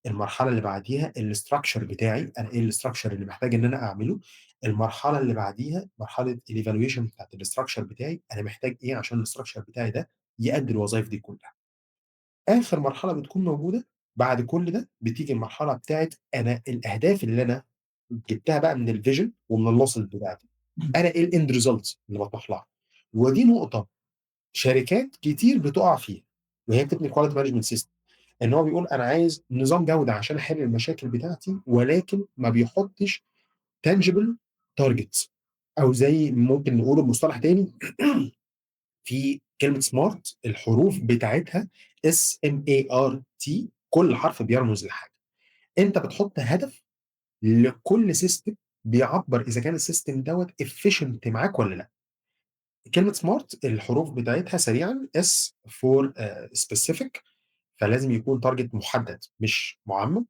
المرحله اللي بعديها الاستراكشر بتاعي، انا ايه الاستراكشر اللي محتاج ان انا اعمله. المرحله اللي بعديها مرحله الايفالويشن بتاعت الاستراكشر بتاعي، انا محتاج ايه عشان الاستراكشر بتاعي ده يؤدي الوظائف دي كلها. اخر مرحله بتكون موجوده بعد كل ده بتيجي المرحله بتاعت انا الاهداف اللي انا جبتها بقى من الفيجن ومن اللوسز بتاعتي، انا ايه الاند ريزلت اللي بطمح لها. ودي نقطه شركات كتير بتقع فيها وهي بتبني كواليتي مانجمنت سيستم، ان هو بيقول انا عايز نظام جوده عشان احل المشاكل بتاعتي، ولكن ما بيحطش تانجبل تارجتس، او زي ممكن نقوله بمصطلح تاني في كلمه سمارت الحروف بتاعتها SMART، كل حرف بيرمز لحاجه. انت بتحط هدف لكل سيستم بيعبر اذا كان السيستم دوت efficient معاك ولا لا. كلمه سمارت الحروف بتاعتها سريعا S for specific، فلازم يكون تارجت محدد مش معمم.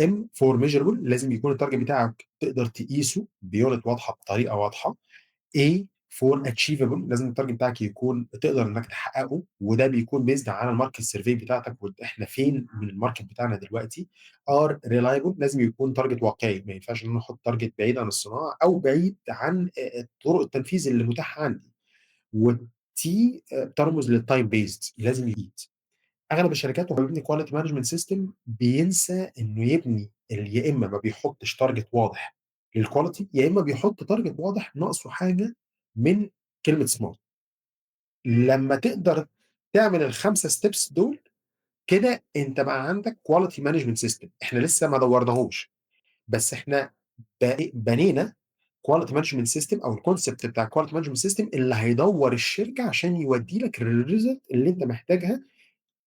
ام فور ميجربل، لازم يكون التارجت بتاعك تقدر تقيسه بيونت واضحه بطريقه واضحه. A فور اتشيفبل، لازم التارجت بتاعك يكون تقدر انك تحققه، وده بيكون بيزد على الماركت سيرفي بتاعتك واحنا فين من الماركت بتاعنا دلوقتي. ار ريلايبل، لازم يكون تارجت واقعي، ما ينفعش ان انا احط تارجت بعيد عن الصناعه او بعيد عن طرق التنفيذ اللي متاحه عندي. والتي بترمز للتايم بيزد، لازم يزيد. اغلب الشركات وهو بيبني كواليتي مانجمنت سيستم بينسى انه يبني يا اما ما بيحطش تارجت واضح للكواليتي، يا اما بيحط تارجت واضح ناقصه حاجه من كلمه سمارت. لما تقدر تعمل الخمسه ستيبس دول كده انت بقى عندك كواليتي مانجمنت سيستم. احنا لسه ما دورناهوش، بس احنا بنينا كواليتي مانجمنت سيستم او الكونسبت بتاع كواليتي مانجمنت سيستم اللي هيدور الشركه عشان يودي لك الريزلت اللي انت محتاجها،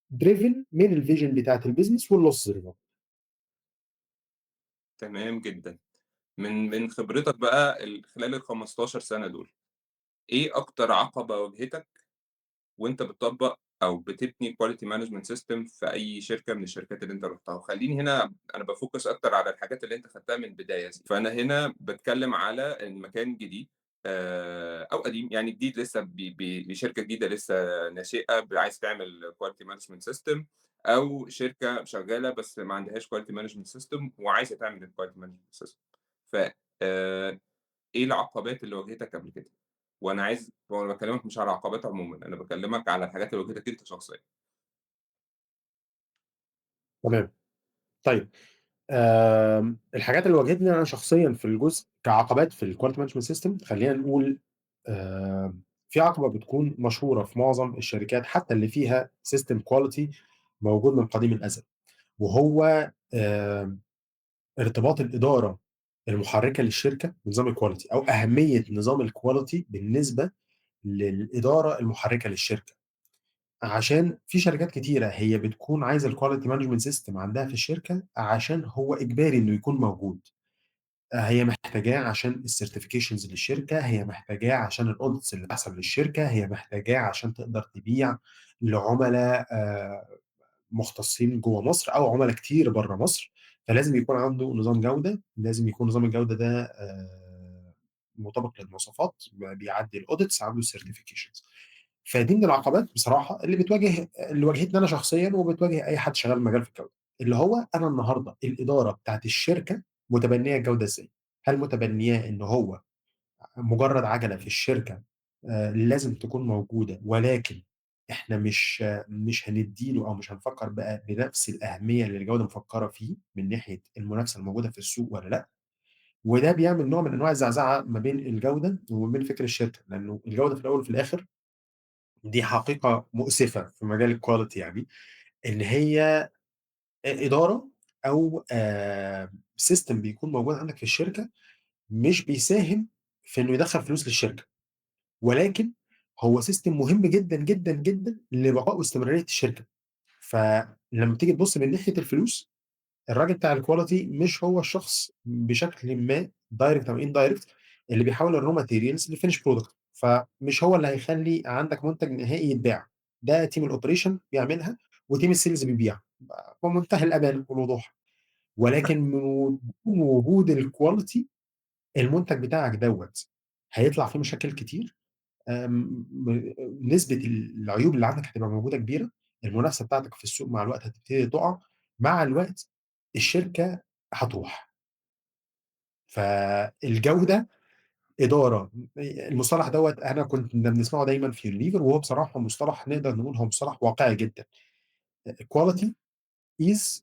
دريفن من الفيجن بتاعت البيزنس واللوس ريزلت. تمام جدًا. من خبرتك بقى خلال ال15 سنة دول، إيه أكتر عقبة واجهتك وأنت بتطبّق أو بتبني quality management system في أي شركة من الشركات اللي أنت رُحتها؟ وخلّيني هنا أنا بافوكس أكتر على الحاجات اللي أنت خدتها من البداية، فأنا هنا باتكلّم على إن مكان جديد أو قديم، يعني جديد لسه بشركة جديدة لسه ناشئة عايز تعمل quality management system، أو شركة شغّالة بس ما عندهاش quality management system وعايزة تعمل الquality management system. ف آآ إيه العقبات اللي واجهتك قبل كده؟ وأنا باكلمك مش على عقبات عمومًا، أنا باكلمك على الحاجات اللي واجهتك أنت شخصيًا. تمام. طيب الحاجات اللي واجهتني انا شخصيا في الجزء كعقبات في الكواليتي مانجمنت سيستم، خلينا نقول في عقبة بتكون مشهورة في معظم الشركات حتى اللي فيها system quality موجود من قديم الأزل، وهو ارتباط الإدارة المحركة للشركة بنظام الquality أو أهمية نظام الquality بالنسبة للإدارة المحركة للشركة. عشان في شركات كتيرة هي بتكون عايزة الquality management system عندها في الشركة عشان هو إجباري إنه يكون موجود. هي محتاجاه عشان الcertifications للشركة، هي محتاجاه عشان الaudits اللي بتحصل للشركة، هي محتاجاه عشان تقدر تبيع لعملا مختصين جوه مصر او عملاء كتير بره مصر. فلازم يكون عنده نظام جوده، لازم يكون نظام الجوده ده مطابق للمواصفات، بيعدي الاوديتس، عنده السيرتيفيكيشنز. فدي من العقبات بصراحه اللي واجهتني انا شخصيا وبتواجه اي حد شغال مجال في الجوده، اللي هو انا النهارده الاداره بتاعت الشركه متبنيه الجوده ازاي؟ هل متبنياه ان هو مجرد عجله في الشركه لازم تكون موجوده، ولكن احنا مش هنديله او مش هنفكر بقى بنفس الاهميه اللي الجوده مفكره فيه من ناحيه المنافسه الموجوده في السوق ولا لا؟ وده بيعمل نوع من انواع الزعزعه ما بين الجوده وما بين فكر الشركه، لانه الجوده في الاول وفي الاخر دي حقيقه مؤسفه في مجال الكواليتي، يعني ان هي اداره او سيستم بيكون موجود عندك في الشركه مش بيساهم في انه يدخل فلوس للشركه، ولكن هو سيستم مهم جدا جدا جدا لبقاء واستمراريه الشركه. فلما تيجي تبص من ناحيه الفلوس، الراجل بتاع الكواليتي مش هو الشخص بشكل ما دايركت او اندايركت اللي بيحول الرو ماتيريالز لفينش برودكت، فمش هو اللي هيخلي عندك منتج نهائي يتباع. ده تيم الاوبريشن بيعملها، وتيم السيلز بيبيع بمنتهى الامان والوضوح. ولكن من وجود الكواليتي، المنتج بتاعك دوت هيطلع فيه مشاكل كتير. نسبة العيوب اللي عندك هتبقى موجودة كبيرة، المنافسة بتاعتك في السوق مع الوقت هتبتدي تقع، مع الوقت الشركة هتروح. فالجودة إدارة، المصطلح دوت أنا كنا بنسمعه دايما في يونيليفر، وهو بصراحة مصطلح نقدر نقول هو مصطلح واقعي جدا. quality is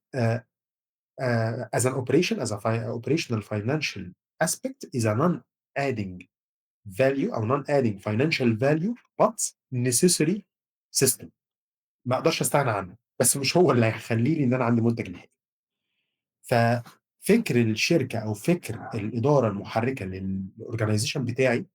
as an operation as a operational financial aspect is a non-adding value او non-adding financial value but necessary system. ما اقدرش استغنى عنه، بس مش هو اللي هيخليني ان انا عندي منتج نهائي. ففكر الشركه او فكر الاداره المحركه للاورجنايزيشن بتاعي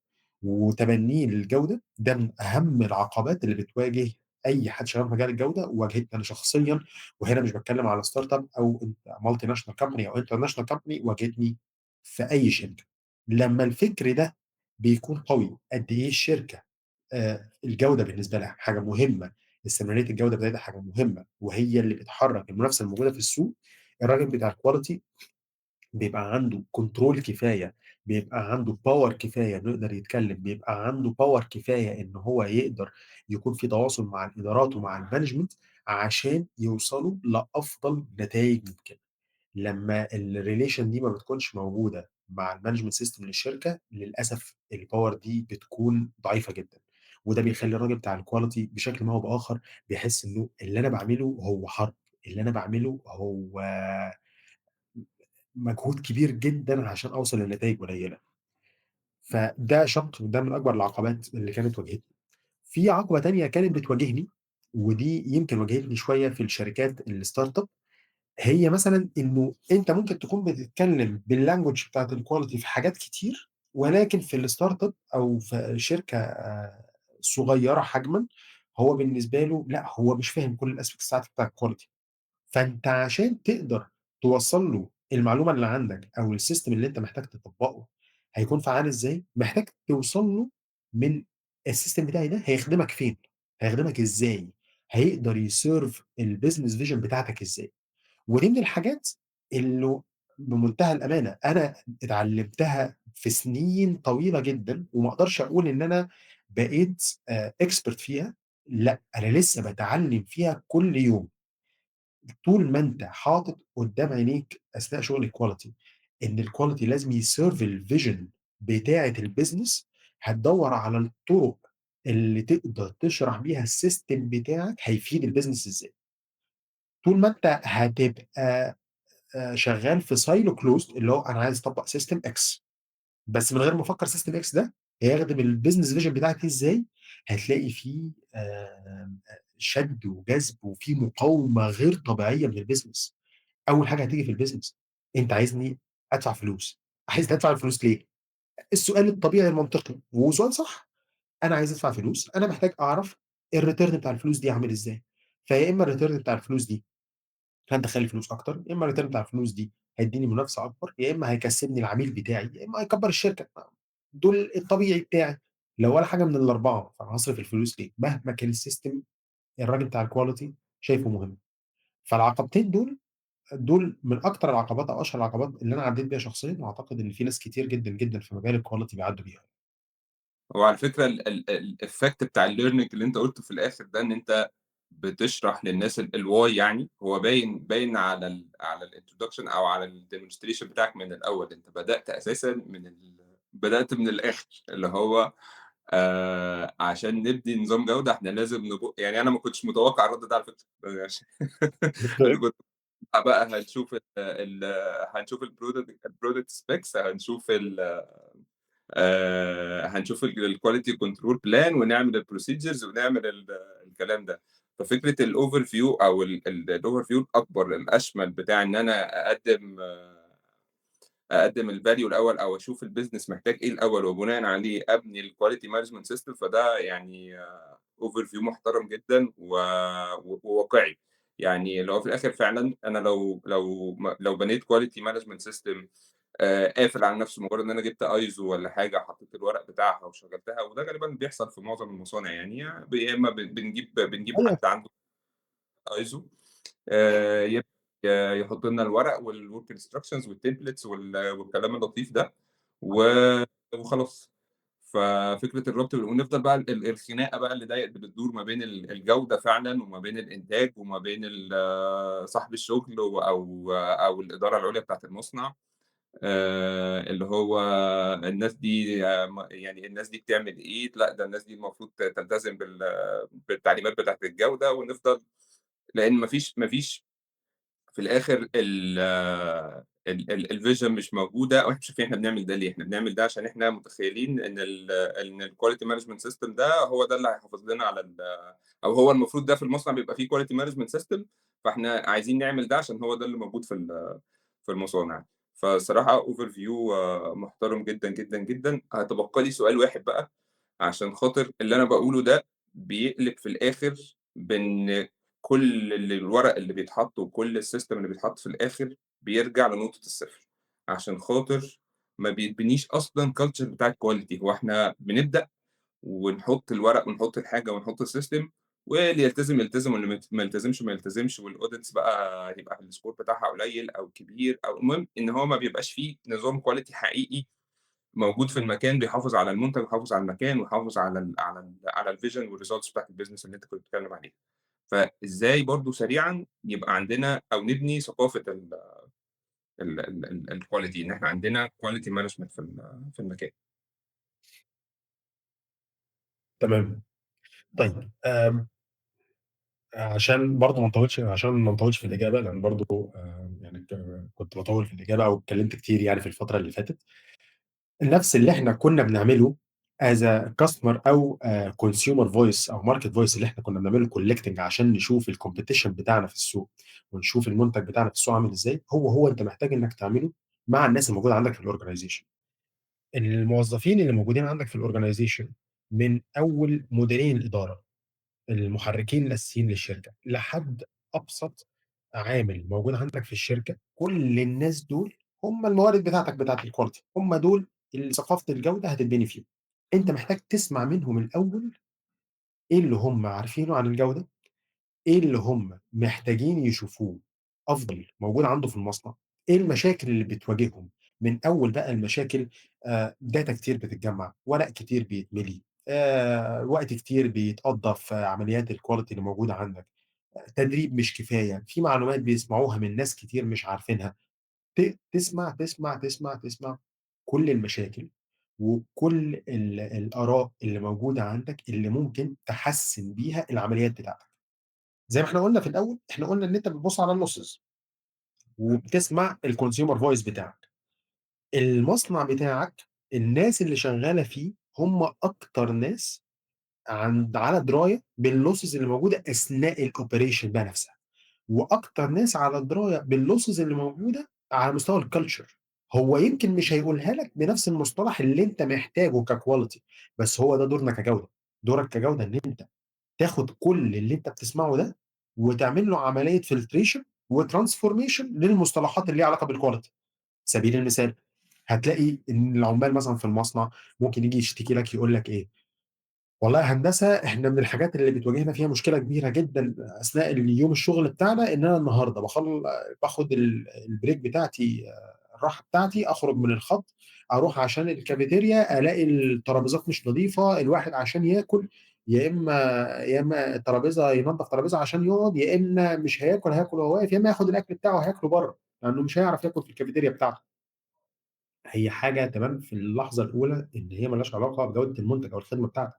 وتبنيه للجوده ده من اهم العقبات اللي بتواجه اي حد شغال في مجال الجوده، وواجهتني انا شخصيا. وهنا مش بتكلم على ستارت اب او مالتي ناشونال كومباني او انترناشونال كومباني، واجهتني في اي شركه. لما الفكر ده بيكون قوي، قد ايه الشركه الجوده بالنسبه لها حاجه مهمه، استمراريه الجوده بتاعتها حاجه مهمه، وهي اللي بتحرك المنافسه الموجوده في السوق. الراجل بتاع الكواليتي بيبقى عنده كنترول كفايه، بيبقى عنده باور كفايه انه يقدر يتكلم، بيبقى عنده باور كفايه ان هو يقدر يكون في تواصل مع الادارات ومع المانجمنت عشان يوصلوا لافضل نتائج ممكنه. لما الريليشن دي ما بتكونش موجوده مع المانجمنت سيستم للشركه، للاسف الباور دي بتكون ضعيفه جدا. وده بيخلي الراجل بتاع الكواليتي بشكل ما او باخر بيحس انه اللي انا بعمله هو حرب، اللي انا بعمله هو مجهود كبير جدا عشان اوصل لنتائج قليله. فده شق، ده من اكبر العقبات اللي كانت واجهتني. في عقبه تانية كانت بتواجهني، ودي يمكن واجهتني شويه في الشركات الستارت اب. هي مثلا انه انت ممكن تكون بتتكلم باللانجوج بتاعت الكواليتي في حاجات كتير، ولكن في الستارت اب او في شركه صغيره حجما، هو بالنسبه له لا، هو مش فاهم كل الاسبكتس بتاعت الكواليتي. فانت عشان تقدر توصل له المعلومه اللي عندك او السيستم اللي انت محتاج تطبقه هيكون فعال ازاي، محتاج توصل له من السيستم بتاعي ده هيخدمك فين، هيخدمك ازاي، هيقدر يسيرف البيزنس فيجن بتاعتك ازاي. ودي من الحاجات اللي بمنتهى الامانه انا اتعلمتها في سنين طويله جدا، وما اقدرش اقول ان انا بقيت اكسبرت فيها. لا، انا لسه بتعلم فيها كل يوم. طول ما انت حاطط قدام عينيك اثناء شغل الكواليتي ان الكواليتي لازم يسيرف الفيجن بتاعه البيزنس، هتدور على الطرق اللي تقدر تشرح بيها السيستم بتاعك هيفيد البيزنس ازاي. طول ما انت هتبقى شغال في سايلو كلوزد، اللي هو انا عايز اطبق سيستم اكس بس من غير ما افكر سيستم اكس ده هيخدم البيزنس فيجن بتاعتي ازاي، هتلاقي في شد وجذب وفي مقاومة غير طبيعية من الbusiness. أول حاجة هتيجي في الbusiness، أنت عايزني أدفع فلوس، عايز تدفع الفلوس ليه؟ السؤال الطبيعي المنطقي وسؤال صح. أنا عايز أدفع فلوس، أنا محتاج أعرف الreturn بتاع الفلوس دي عامل إزاي. فيا إما الreturn بتاع الفلوس دي هتدخّل لي فلوس أكتر، يا إما الreturn بتاع الفلوس دي هيدّيني منافسة أكبر، يا إما هيكسّبني العميل بتاعي، يا إما هيكبّر الشركة. دول الطبيعي بتاعي. لو ولا حاجة من ال4 فأنا هاصرف الفلوس ليه؟ مهما كان الsystem الراجل بتاع الquality شايفه مهم. فالعقبتين دول من أكتر العقبات أو أشهر العقبات اللي أنا عدّيت بيها شخصيًا، وأعتقد إن في ناس كتير جدًا، جدًا في مجال الquality بيعدّوا بيها. هو على فكرة الeffect بتاع الlearning اللي أنت قُلته في الآخر ده، إن أنت بتشرح للناس الwhy يعني، هو باين على الintroduction أو على الdemonstration بتاعك من الأول. أنت بدأت أساسًا بدأت من الآخر، اللي هو عشان نبني نظام جودة إحنا لازم يعني أنا ما كنتش متوقع الرد ده على فكرة، عشان أنا كنت بقى هنشوف هنشوف الproduct specs، هنشوف الquality control plan ونعمل الprocedures ونعمل الكلام ده. ففكرة الoverview أو الoverview الأكبر الأشمل بتاع إن أنا أقدّم الvalue الأول أو أشوف الbusiness محتاج إيه الأول وبناءً عليه أبني الquality management system، فده يعني overview محترم جدًا وواقعي. يعني اللي هو في الآخر فعلًا أنا لو بنيت quality management system قافل على نفسه، مجرد إن أنا جبت ISO والّا حاجة حطيت الورق بتاعها وشغّلتها، وده غالبًا بيحصل في معظم المصانع يعني، يا إما بنجيب أيوه. حد عنده ISO يبدأ يحط لنا الورق والwork instructions والtemplates والكلام اللطيف ده و وخلاص. ففكرة الربط ونفضل بقى الخناقة بقى اللي بتدور ما بين الجودة فعلًا وما بين الإنتاج وما بين صاحب الشغل أو الإدارة العُليا بتاعة المصنع. اللي هو الناس دي يعني الناس دي بتعمل إيه، لأ ده الناس دي المفروض تلتزم بالتعليمات بتاعة الجودة، ونفضل لإن ما فيش في الآخر الvision مش موجودة، أو إحنا مش عارفين إحنا بنعمل ده ليه. إحنا بنعمل ده عشان إحنا متخيلين إن الquality management system ده هو ده اللي هيحافظ لنا على أو هو المفروض ده في المصنع بيبقى فيه quality management system، فإحنا عايزين نعمل ده عشان هو ده اللي موجود في المصانع. فالصراحة overview محترم جدًا، جدًا، جدًا. هيتبقى لي سؤال واحد بقى، عشان خاطر اللي أنا باقوله ده بيقلب في الآخر بإن كل الورق اللي بيتحط وكل الsystem اللي بيتحط في الآخر بيرجع لنقطة الصفر، عشان خاطر ما بيتبنيش أصلًا culture بتاع الquality. هو إحنا بنبدأ ونحط الورق ونحط الحاجة ونحط الsystem، واللي يلتزم يلتزم واللي ما يلتزمش ما يلتزمش، والaudits بقى يبقى الscore بتاعها قليل أو كبير، أو المهم إن هو ما بيبقاش في نظام quality حقيقي موجود في المكان بيحافظ على المنتج ويحافظ على المكان ويحافظ على الvision والresults بتاعة الbusiness اللي أنت كنت بتتكلم عليها. فإزاي برضه سريعًا يبقى عندنا أو نبني ثقافة الquality، إن إحنا عندنا quality management في المكان. تمام. طيب عشان ما نطوّلش في الإجابة، لأن برضه يعني كنت باطوّل في الإجابة أو اتكلّمت كتير يعني في الفترة اللي فاتت. نفس اللي إحنا كُنّا بنعمله as a customer أو consumer voice أو market voice اللي إحنا كُنّا بنعمله collecting عشان نشوف الcompetition بتاعنا في السوق، ونشوف المنتج بتاعنا في السوق عامل إزاي، هو أنت محتاج إنّك تعمله مع الناس الموجودة عندك في الorganization. الموظفين اللي موجودين عندك في الorganization من أول مديرين الإدارة، المحركين الأساسيين للشركة، لحد أبسط عامل موجود عندك في الشركة، كل الناس دول هم الموارد بتاعتك بتاعة الquality، هم دول اللي ثقافة الجودة هتتبني فيهم. أنت محتاج تسمع منهم الأول إيه اللي هم عارفينه عن الجودة، إيه اللي هم محتاجين يشوفوه أفضل موجود عنده في المصنع، إيه المشاكل اللي بتواجههم، من أول بقى المشاكل data كتير بتتجمّع، ورق كتير بيتملي، وقت كتير بيتقضّى في عمليات الquality اللي موجودة عندك، تدريب مش كفاية، في معلومات بيسمعوها من ناس كتير مش عارفينها. تسمع، تسمع، تسمع، تسمع كل المشاكل وكل الآراء اللي موجودة عندك اللي ممكن تحسّن بيها العمليات بتاعتك. زي ما إحنا قُلنا في الأول، إحنا قُلنا إن أنت بتبُص على الlosses وبتسمع الconsumer voice بتاعك. المصنع بتاعك الناس اللي شغّالة فيه هم أكتر ناس على درايه باللوسز اللي موجوده اثناء الاوبريشن بقى نفسها، واكتر ناس على درايه باللوسز اللي موجوده على مستوى الكالتشر. هو يمكن مش هيقولها لك بنفس المصطلح اللي انت محتاجه ككواليتي، بس هو ده دورنا كجوده. دورك كجوده ان انت تاخد كل اللي انت بتسمعه ده وتعمل له عمليه فلتريشن وترانسفورميشن للمصطلحات اللي ليها علاقه بالكواليتي. سبيل المثال، هتلاقي ان العمال مثلا في المصنع ممكن يجي يشتكي لك يقول لك ايه، والله يا هندسه احنا من الحاجات اللي بتواجهنا فيها مشكله كبيره جدا اثناء اليوم الشغل بتاعنا، ان انا النهارده باخد البريك بتاعتي، الراحه بتاعتي، اخرج من الخط، اروح عشان الكافيتيريا الاقي الترابيزات مش نظيفه، الواحد عشان ياكل يا اما الترابيزه ينظف ترابيزه عشان يقعد، يا اما مش هياكل وهو واقف، يا اما ياخد الاكل بتاعه هياكله بره لانه مش هيعرف ياكل في الكافيتيريا بتاعته. هي حاجه تمام في اللحظه الاولى ان هي ملهاش علاقه بجوده المنتج او الخدمه بتاعتك،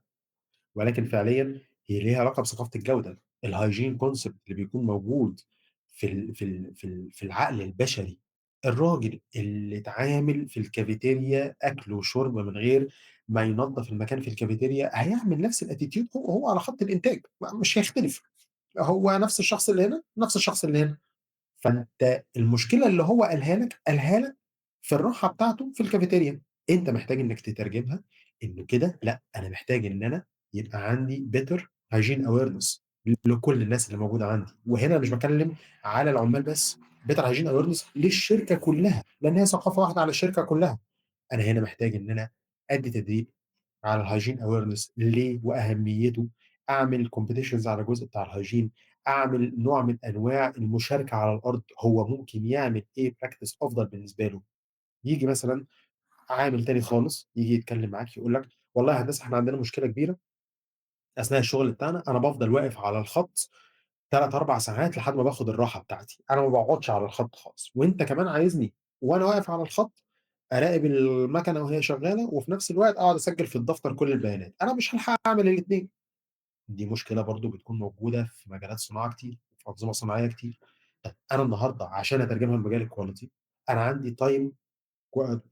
ولكن فعليا هي ليها علاقه بثقافه الجوده. الهايجين كونسبت اللي بيكون موجود في العقل البشري. الراجل اللي اتعامل في الكافيتيريا اكل وشرب من غير ما ينظف المكان في الكافيتيريا هيعمل نفس الاتيتيود هو على خط الانتاج، مش هيختلف. هو نفس الشخص اللي هنا نفس الشخص اللي هنا. فانت المشكله اللي هو قالها لك في الراحه بتاعته في الكافيتيريا، انت محتاج انك تترجمها انه كده لا، انا محتاج ان انا يبقى عندي بيتر هايجين اويرنس لكل الناس اللي موجوده عندي. وهنا مش بتكلم على العمال بس، بيتر هايجين اويرنس للشركه كلها لان هي ثقافه واحده على الشركه كلها. انا هنا محتاج ان انا ادي تدريب على الهايجين اويرنس ليه واهميته، اعمل كومبيتيشنز على الجزء بتاع الهايجين، اعمل نوع من انواع المشاركه على الارض، هو ممكن يعمل ايه براكتس افضل بالنسبه له. يجي مثلا عامل تاني خالص يجي يتكلم معاك يقول لك والله يا هندسه احنا عندنا مشكله كبيره اثناء الشغل بتاعنا، انا بفضل واقف على الخط 3 4 ساعات لحد ما باخد الراحه بتاعتي، انا ما بقعدش على الخط خالص، وانت كمان عايزني وانا واقف على الخط اراقب المكنه وهي شغاله وفي نفس الوقت اقعد اسجل في الدفتر كل البيانات، انا مش هلحق اعمل الاثنين. دي مشكله برضو بتكون موجوده في مجالات صناعه كتير، في انظمه صناعيه كتير. طب انا النهارده عشان اترجمها لمجال الكواليتي، انا عندي تايم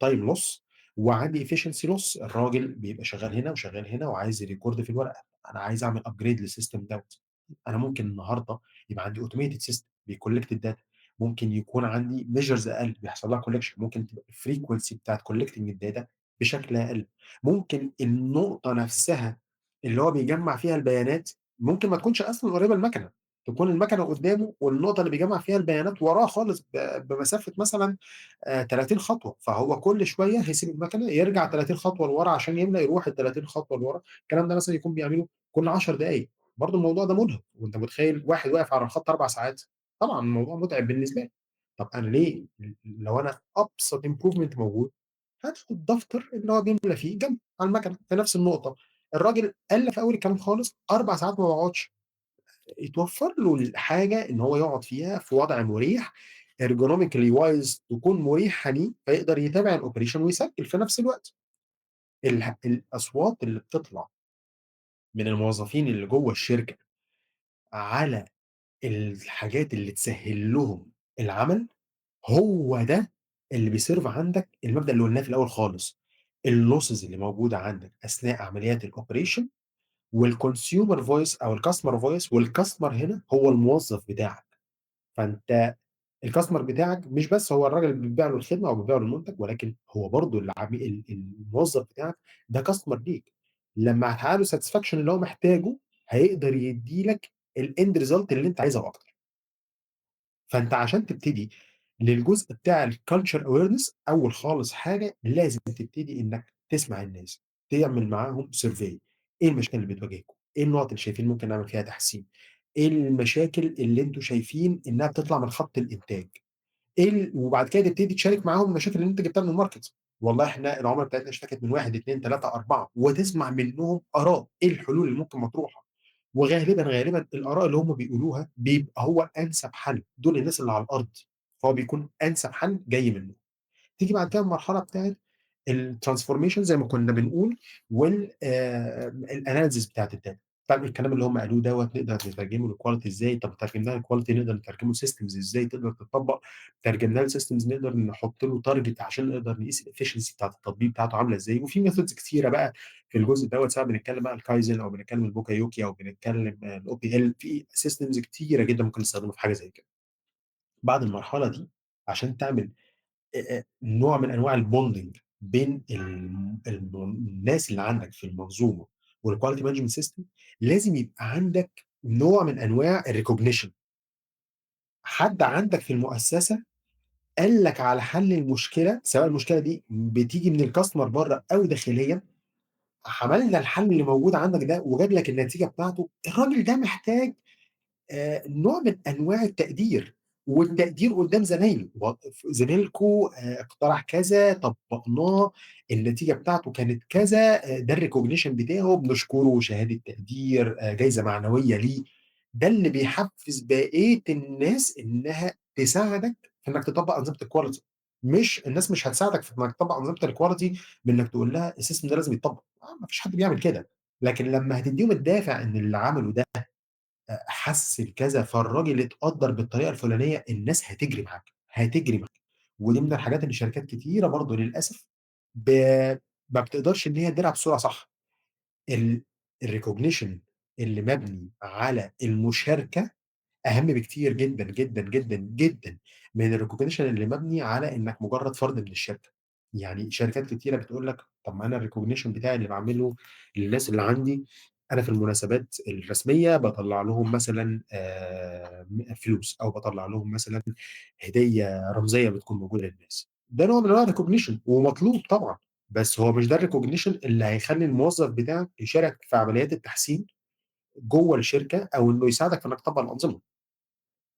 لوس وعندي افشنسي لوس. الراجل بيبقى شغال هنا وشغال هنا وعايز يريكورد في الورقه، انا عايز اعمل ابجريد للسيستم دوت. انا ممكن النهارده يبقى عندي اوتوميتد سيستم بيكولكت الداتا، ممكن يكون عندي ميجرز اقل بيحصل لها كولكشن، ممكن تبقى الفريكونسي بتاعت كولكتنج الداتا بشكل اقل، ممكن النقطه نفسها اللي هو بيجمع فيها البيانات ممكن ما تكونش اصلا قريبه المكنه، تكون المكنه قدامه والنقطه اللي بيجمع فيها البيانات وراه خالص بمسافه مثلا 30 خطوه، فهو كل شويه هيسيب المكنه يرجع 30 خطوه لورا عشان يملى يروح ال 30 خطوه لورا. الكلام ده مثلا يكون بيعمله كل 10 دقائق. برضه الموضوع ده مرهق، وانت متخيل واحد واقف على الخط 4 ساعات؟ طبعا الموضوع متعب بالنسبه لي. طب انا ليه لو انا ابسط امبروفمنت موجود هات الدفتر اللي هو بيملى فيه جنب على المكنه في نفس النقطه. الراجل قال في اول الكلام خالص 4 ساعات ما بقعدش، يتوفر له الحاجه ان هو يقعد فيها في وضع مريح، ergonomically وايز تكون مريحه ليه فيقدر يتابع الاوبريشن ويسجل في نفس الوقت. الاصوات اللي بتطلع من الموظفين اللي جوه الشركه على الحاجات اللي تسهل لهم العمل، هو ده اللي بيسيرف عندك المبدأ اللي قلناه في الاول خالص. اللوسز اللي موجوده عندك اثناء عمليات الاوبريشن والكونسيومر فويس او الكاستمر فويس، والكاستمر هنا هو الموظف بتاعك. فانت الكاستمر بتاعك مش بس هو الراجل اللي بتبيع له الخدمه او بتبيع له المنتج، ولكن هو برضه الموظف بتاعك ده كاستمر ليك. لما هتعمل ساتسفاكشن اللي هو محتاجه هيقدر يدي لك الاند ريزلت اللي انت عايزه اكتر. فانت عشان تبتدي للجزء بتاع الكالتشر اويرنس، اول خالص حاجه لازم تبتدي انك تسمع الناس، تعمل معاهم سيرفي. ايه المشاكل اللي بتواجهكم؟ ايه النقط اللي شايفين ممكن نعمل فيها تحسين؟ ايه المشاكل اللي انتوا شايفين انها بتطلع من خط الانتاج؟ وبعد كده تبتدي تشارك معاهم المشاكل اللي انت جبتها من الماركت. والله احنا العملاء بتاعتنا اشتكت من واحد اثنين ثلاثه اربعه، وتسمع منهم اراء ايه الحلول اللي ممكن مطروحه. وغالبا الاراء اللي هم بيقولوها بيبقى هو انسب حل، دول الناس اللي على الارض، فهو بيكون انسب حل جاي منه. تيجي بعد كده المرحله بتاعت الترانسفورميشن زي ما كنا بنقول، والاناليسيس بتاعت الداتا. طب الكلام اللي هم قالوه دوّة نقدر نترجمه لquality إزاي؟ طب ترجمناها لquality نقدر نترجمه لsystems إزاي تقدر تتطبّق؟ ترجمناها لsystems نقدر نحط له target عشان نقدر نقيس الefficiency بتاعة التطبيق بتاعته عاملة إزاي، وفي methods كتيرة بقى في الجزء دوّة سواء بنتكلم بقى الكايزن أو بنتكلم البوكايوكي أو بنتكلم الOPL في systems كتيرة جدًا ممكن نستخدمها في حاجة زي كده. بعد المرحلة دي عشان تعمل نوع من أنواع الbonding بين الناس اللي عندك في المنظومة والquality management system لازم يبقى عندك نوع من أنواع الrecognition. حد عندك في المؤسسة قال لك على حل المشكلة، سواء المشكلة دي بتيجي من الcustomer برّه أو داخليًا، عملنا الحل اللي موجود عندك ده وجاب لك النتيجة بتاعته، الراجل ده محتاج نوع من أنواع التقدير، والتقدير قدّام زمايله، زميلكم اقترح كذا، طبّقناه، النتيجة بتاعته كانت كذا، ده الrecognition بتاعه، بنشكره شهادة تقدير، جايزة معنوية ليه، ده اللي بيحفّز بقية الناس إنها تساعدك في إنك تطبّق أنظمة الquality، مش الناس مش هتساعدك في إنك تطبّق أنظمة الquality بإنك تقول لها الsystem ده لازم يتطبّق، ما فيش حد بيعمل كده، لكن لمّا هتدّيهم الدافع إن اللي عمله ده حَس بكذا، فالراجل اتقدّر بالطريقة الفلانية، الناس هتجري معاك، هتجري معاك، ودي من الحاجات اللي شركات كتيرة برضه للأسف ب ما بتقدرش إن هي تديرها بصورة صح، ال الrecognition اللي مبني على المشاركة أهم بكتير جدًا، جدًا، جدًا، جدًا من الrecognition اللي مبني على إنك مجرد فرد من الشركة، يعني شركات كتيرة بتقول لك طب ما أنا الrecognition بتاعي اللي باعمله للناس اللي عندي، أنا في المناسبات الرسمية باطلّع لهم مثلًا فلوس، أو باطلّع لهم مثلًا هدية رمزية بتكون موجودة للناس، ده نوع من أنواع الrecognition ومطلوب طبعًا، بس هو مش ده الrecognition اللي هيخلّي الموظف بتاعك يشارك في عمليات التحسين جوّه الشركة، أو إنه يساعدك في إنك تطبّق الأنظمة.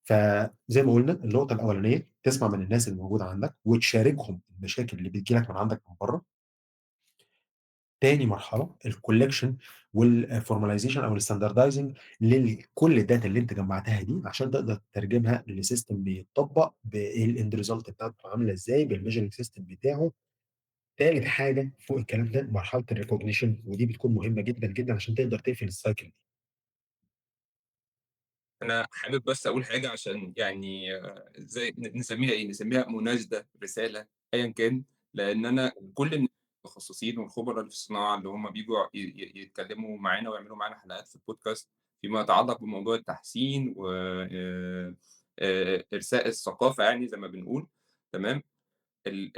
فزي ما قُلنا النقطة الأولانية تسمع من الناس اللي موجودة عندك، وتشاركهم المشاكل اللي بتيجي لك من عندك من برّه. تاني مرحلة الcollection والformalization أو الstandardizing لكل الdata اللي أنت جمّعتها دي، عشان تقدر تترجمها لsystem بيتطبّق بالend result بتاعته عاملة إزاي، بالmeasuring system بتاعه. تالت حاجة فوق الكلام ده مرحلة الrecognition، ودي بتكون مهمة جدًا، جدًا عشان تقدر تقفل الcycle دي. أنا حابب بس أقول حاجة عشان يعني زي نسميها إيه، نسميها مناشدة، رسالة، أيًا كان، لإن أنا كل المتخصصين والخبراء اللي في الصناعة اللي هم بييجوا يتكلموا معانا ويعملوا معانا حلقات في البودكاست فيما يتعلق بموضوع التحسين و إرساء الثقافة يعني زي ما بنقول، تمام؟ ال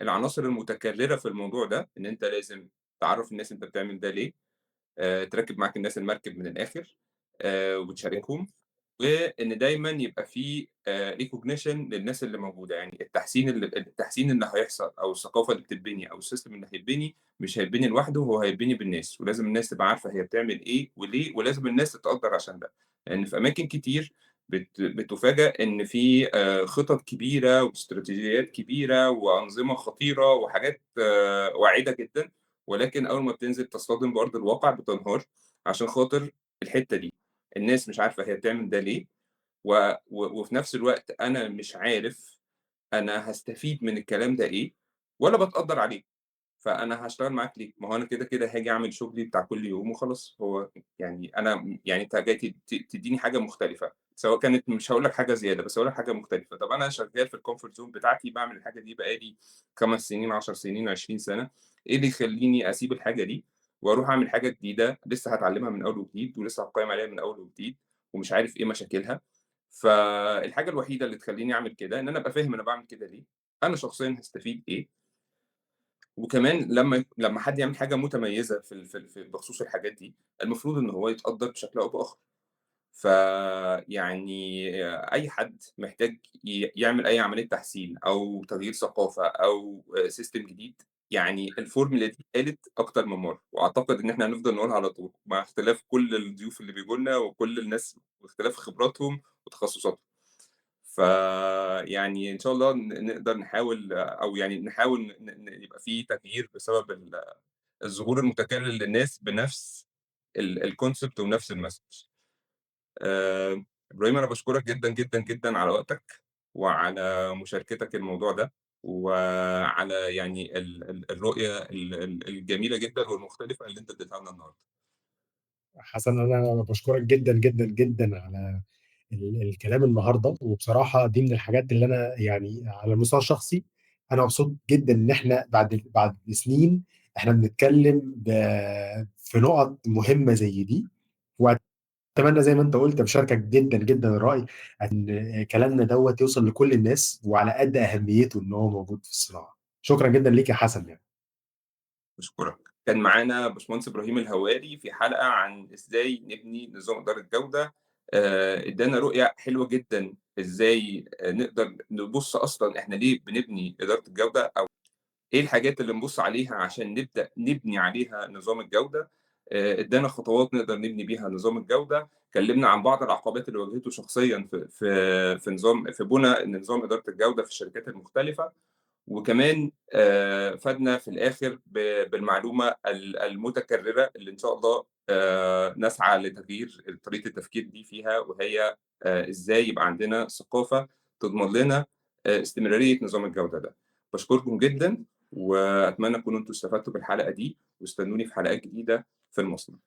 العناصر المتكررة في الموضوع ده، إن أنت لازم تعرّف الناس أنت بتعمل ده ليه، تركّب معاك الناس المركب من الآخر وتشاركهم، وإن دايمًا يبقى في recognition للناس اللي موجودة، يعني التحسين اللي هيحصل أو الثقافة اللي بتتبني أو الsystem اللي هيتبني مش هيتبني لوحده، هو هيتبني بالناس، ولازم الناس تبقى عارفة هي بتعمل إيه وليه، ولازم الناس تتقدّر عشان ده، لإن في أماكن كتير بتُفاجأ إن في خطط كبيرة واستراتيجيات كبيرة وأنظمة خطيرة وحاجات واعدة جدًا، ولكن أول ما بتنزل تصطدم بأرض الواقع بتنهار، عشان خاطر الحتّة دي، الناس مش عارفة هي بتعمل ده ليه، وفي نفس الوقت أنا مش عارف أنا هاستفيد من الكلام ده إيه، ولا باتقدّر عليه. فأنا هاشتغل معاك ليه؟ ما هو أنا كده هاجي أعمل شغلي بتاع كل يوم وخلاص، هو يعني أنا يعني أنت جاي تدّيني حاجة مختلفة، سواء كانت مش هاقول لك حاجة زيادة، بس هاقول لك حاجة مختلفة، طَب أنا شغال في الcomfort zone بتاعتي باعمل الحاجة دي بقى لي 5 سنين، 10 سنين، 20 سَنة، إيه اللي يخلّيني أسيب الحاجة دي وأروح أعمل حاجة جديدة لسه هاتعلّمها من أول وجديد، ولسه هاقيّم عليها من أول وجديد، ومش عارف إيه مشاكلها، فالحاجة الوحيدة اللي تخلّيني أعمل كده إن أنا أبقى فاهم أنا باعمل كده ليه، أنا شخصيًا هاستفيد إيه، وكمان لمّا حد يعمل حاجة متميزة في بخصوص الحاجات دي، المفروض إن هو يتقدّر بشكل أو بآخر. فيعني أي حد محتاج يعمل أي عملية تحسين أو تغيير ثقافة أو system جديد، يعني الفورمولا دي اتقالت أكتر من مرّة، وأعتقد إن إحنا هنفضل نقولها على طول، مع اختلاف كل الضيوف اللي بييجوا لنا وكل الناس واختلاف خبراتهم وتخصصاتهم. فيعني إن شاء الله نقدر نحاول أو يعني نحاول يبقى في تغيير بسبب الظهور المتكرر للناس بنفس الconcept ونفس الmessage. إبراهيم أنا باشكرك جدًا، جدًا، جدًا على وقتك، وعلى مشاركتك الموضوع ده، وعلى يعني الرؤية الجميلة جدًا والمختلفة اللي أنت اديتها لنا النهارده. حسن، أنا باشكرك جدًا، جدًا، جدًا على الكلام النهارده، وبصراحة دي من الحاجات اللي أنا يعني على المستوى الشخصي أنا مبسوط جدًا إن إحنا بعد سنين إحنا بنتكلم في نُقط مهمة زي دي، وأتمنى زي ما أنت قُلت باشاركك جدًا، جدًا الرأي إن كلامنا دوّة يوصل لكل الناس وعلى قد أهميته إن هو موجود في الصناعة. شكرًا جدًا ليك يا حسن يعني. باشكرك. كان معانا باشمهندس إبراهيم الهواري في حلقة عن إزاي نبني نظام إدارة جودة، ادّانا رؤية حلوة جدًا إزاي نقدر نبُص أصلًا إحنا ليه بنبني إدارة الجودة، أو إيه الحاجات اللي نبُص عليها عشان نبدأ نبني عليها نظام الجودة. ادّانا خطوات نقدر نبني بيها نظام الجودة. اتكلمنا عن بعض العقبات اللي واجهته شخصيًا في بُنى نظام إدارة الجودة في الشركات المختلفة. وكمان فادنا في الآخر بالمعلومة المتكررة اللي إن شاء الله نسعى لتغيير طريقة التفكير دي فيها، وهي إزاي يبقى عندنا ثقافة تضمن لنا استمرارية نظام الجودة ده. باشكركم جدًا، وأتمنى تكونوا أنتم استفدتوا بالحلقة دي، واستنوني في حلقات جديدة في المصنع.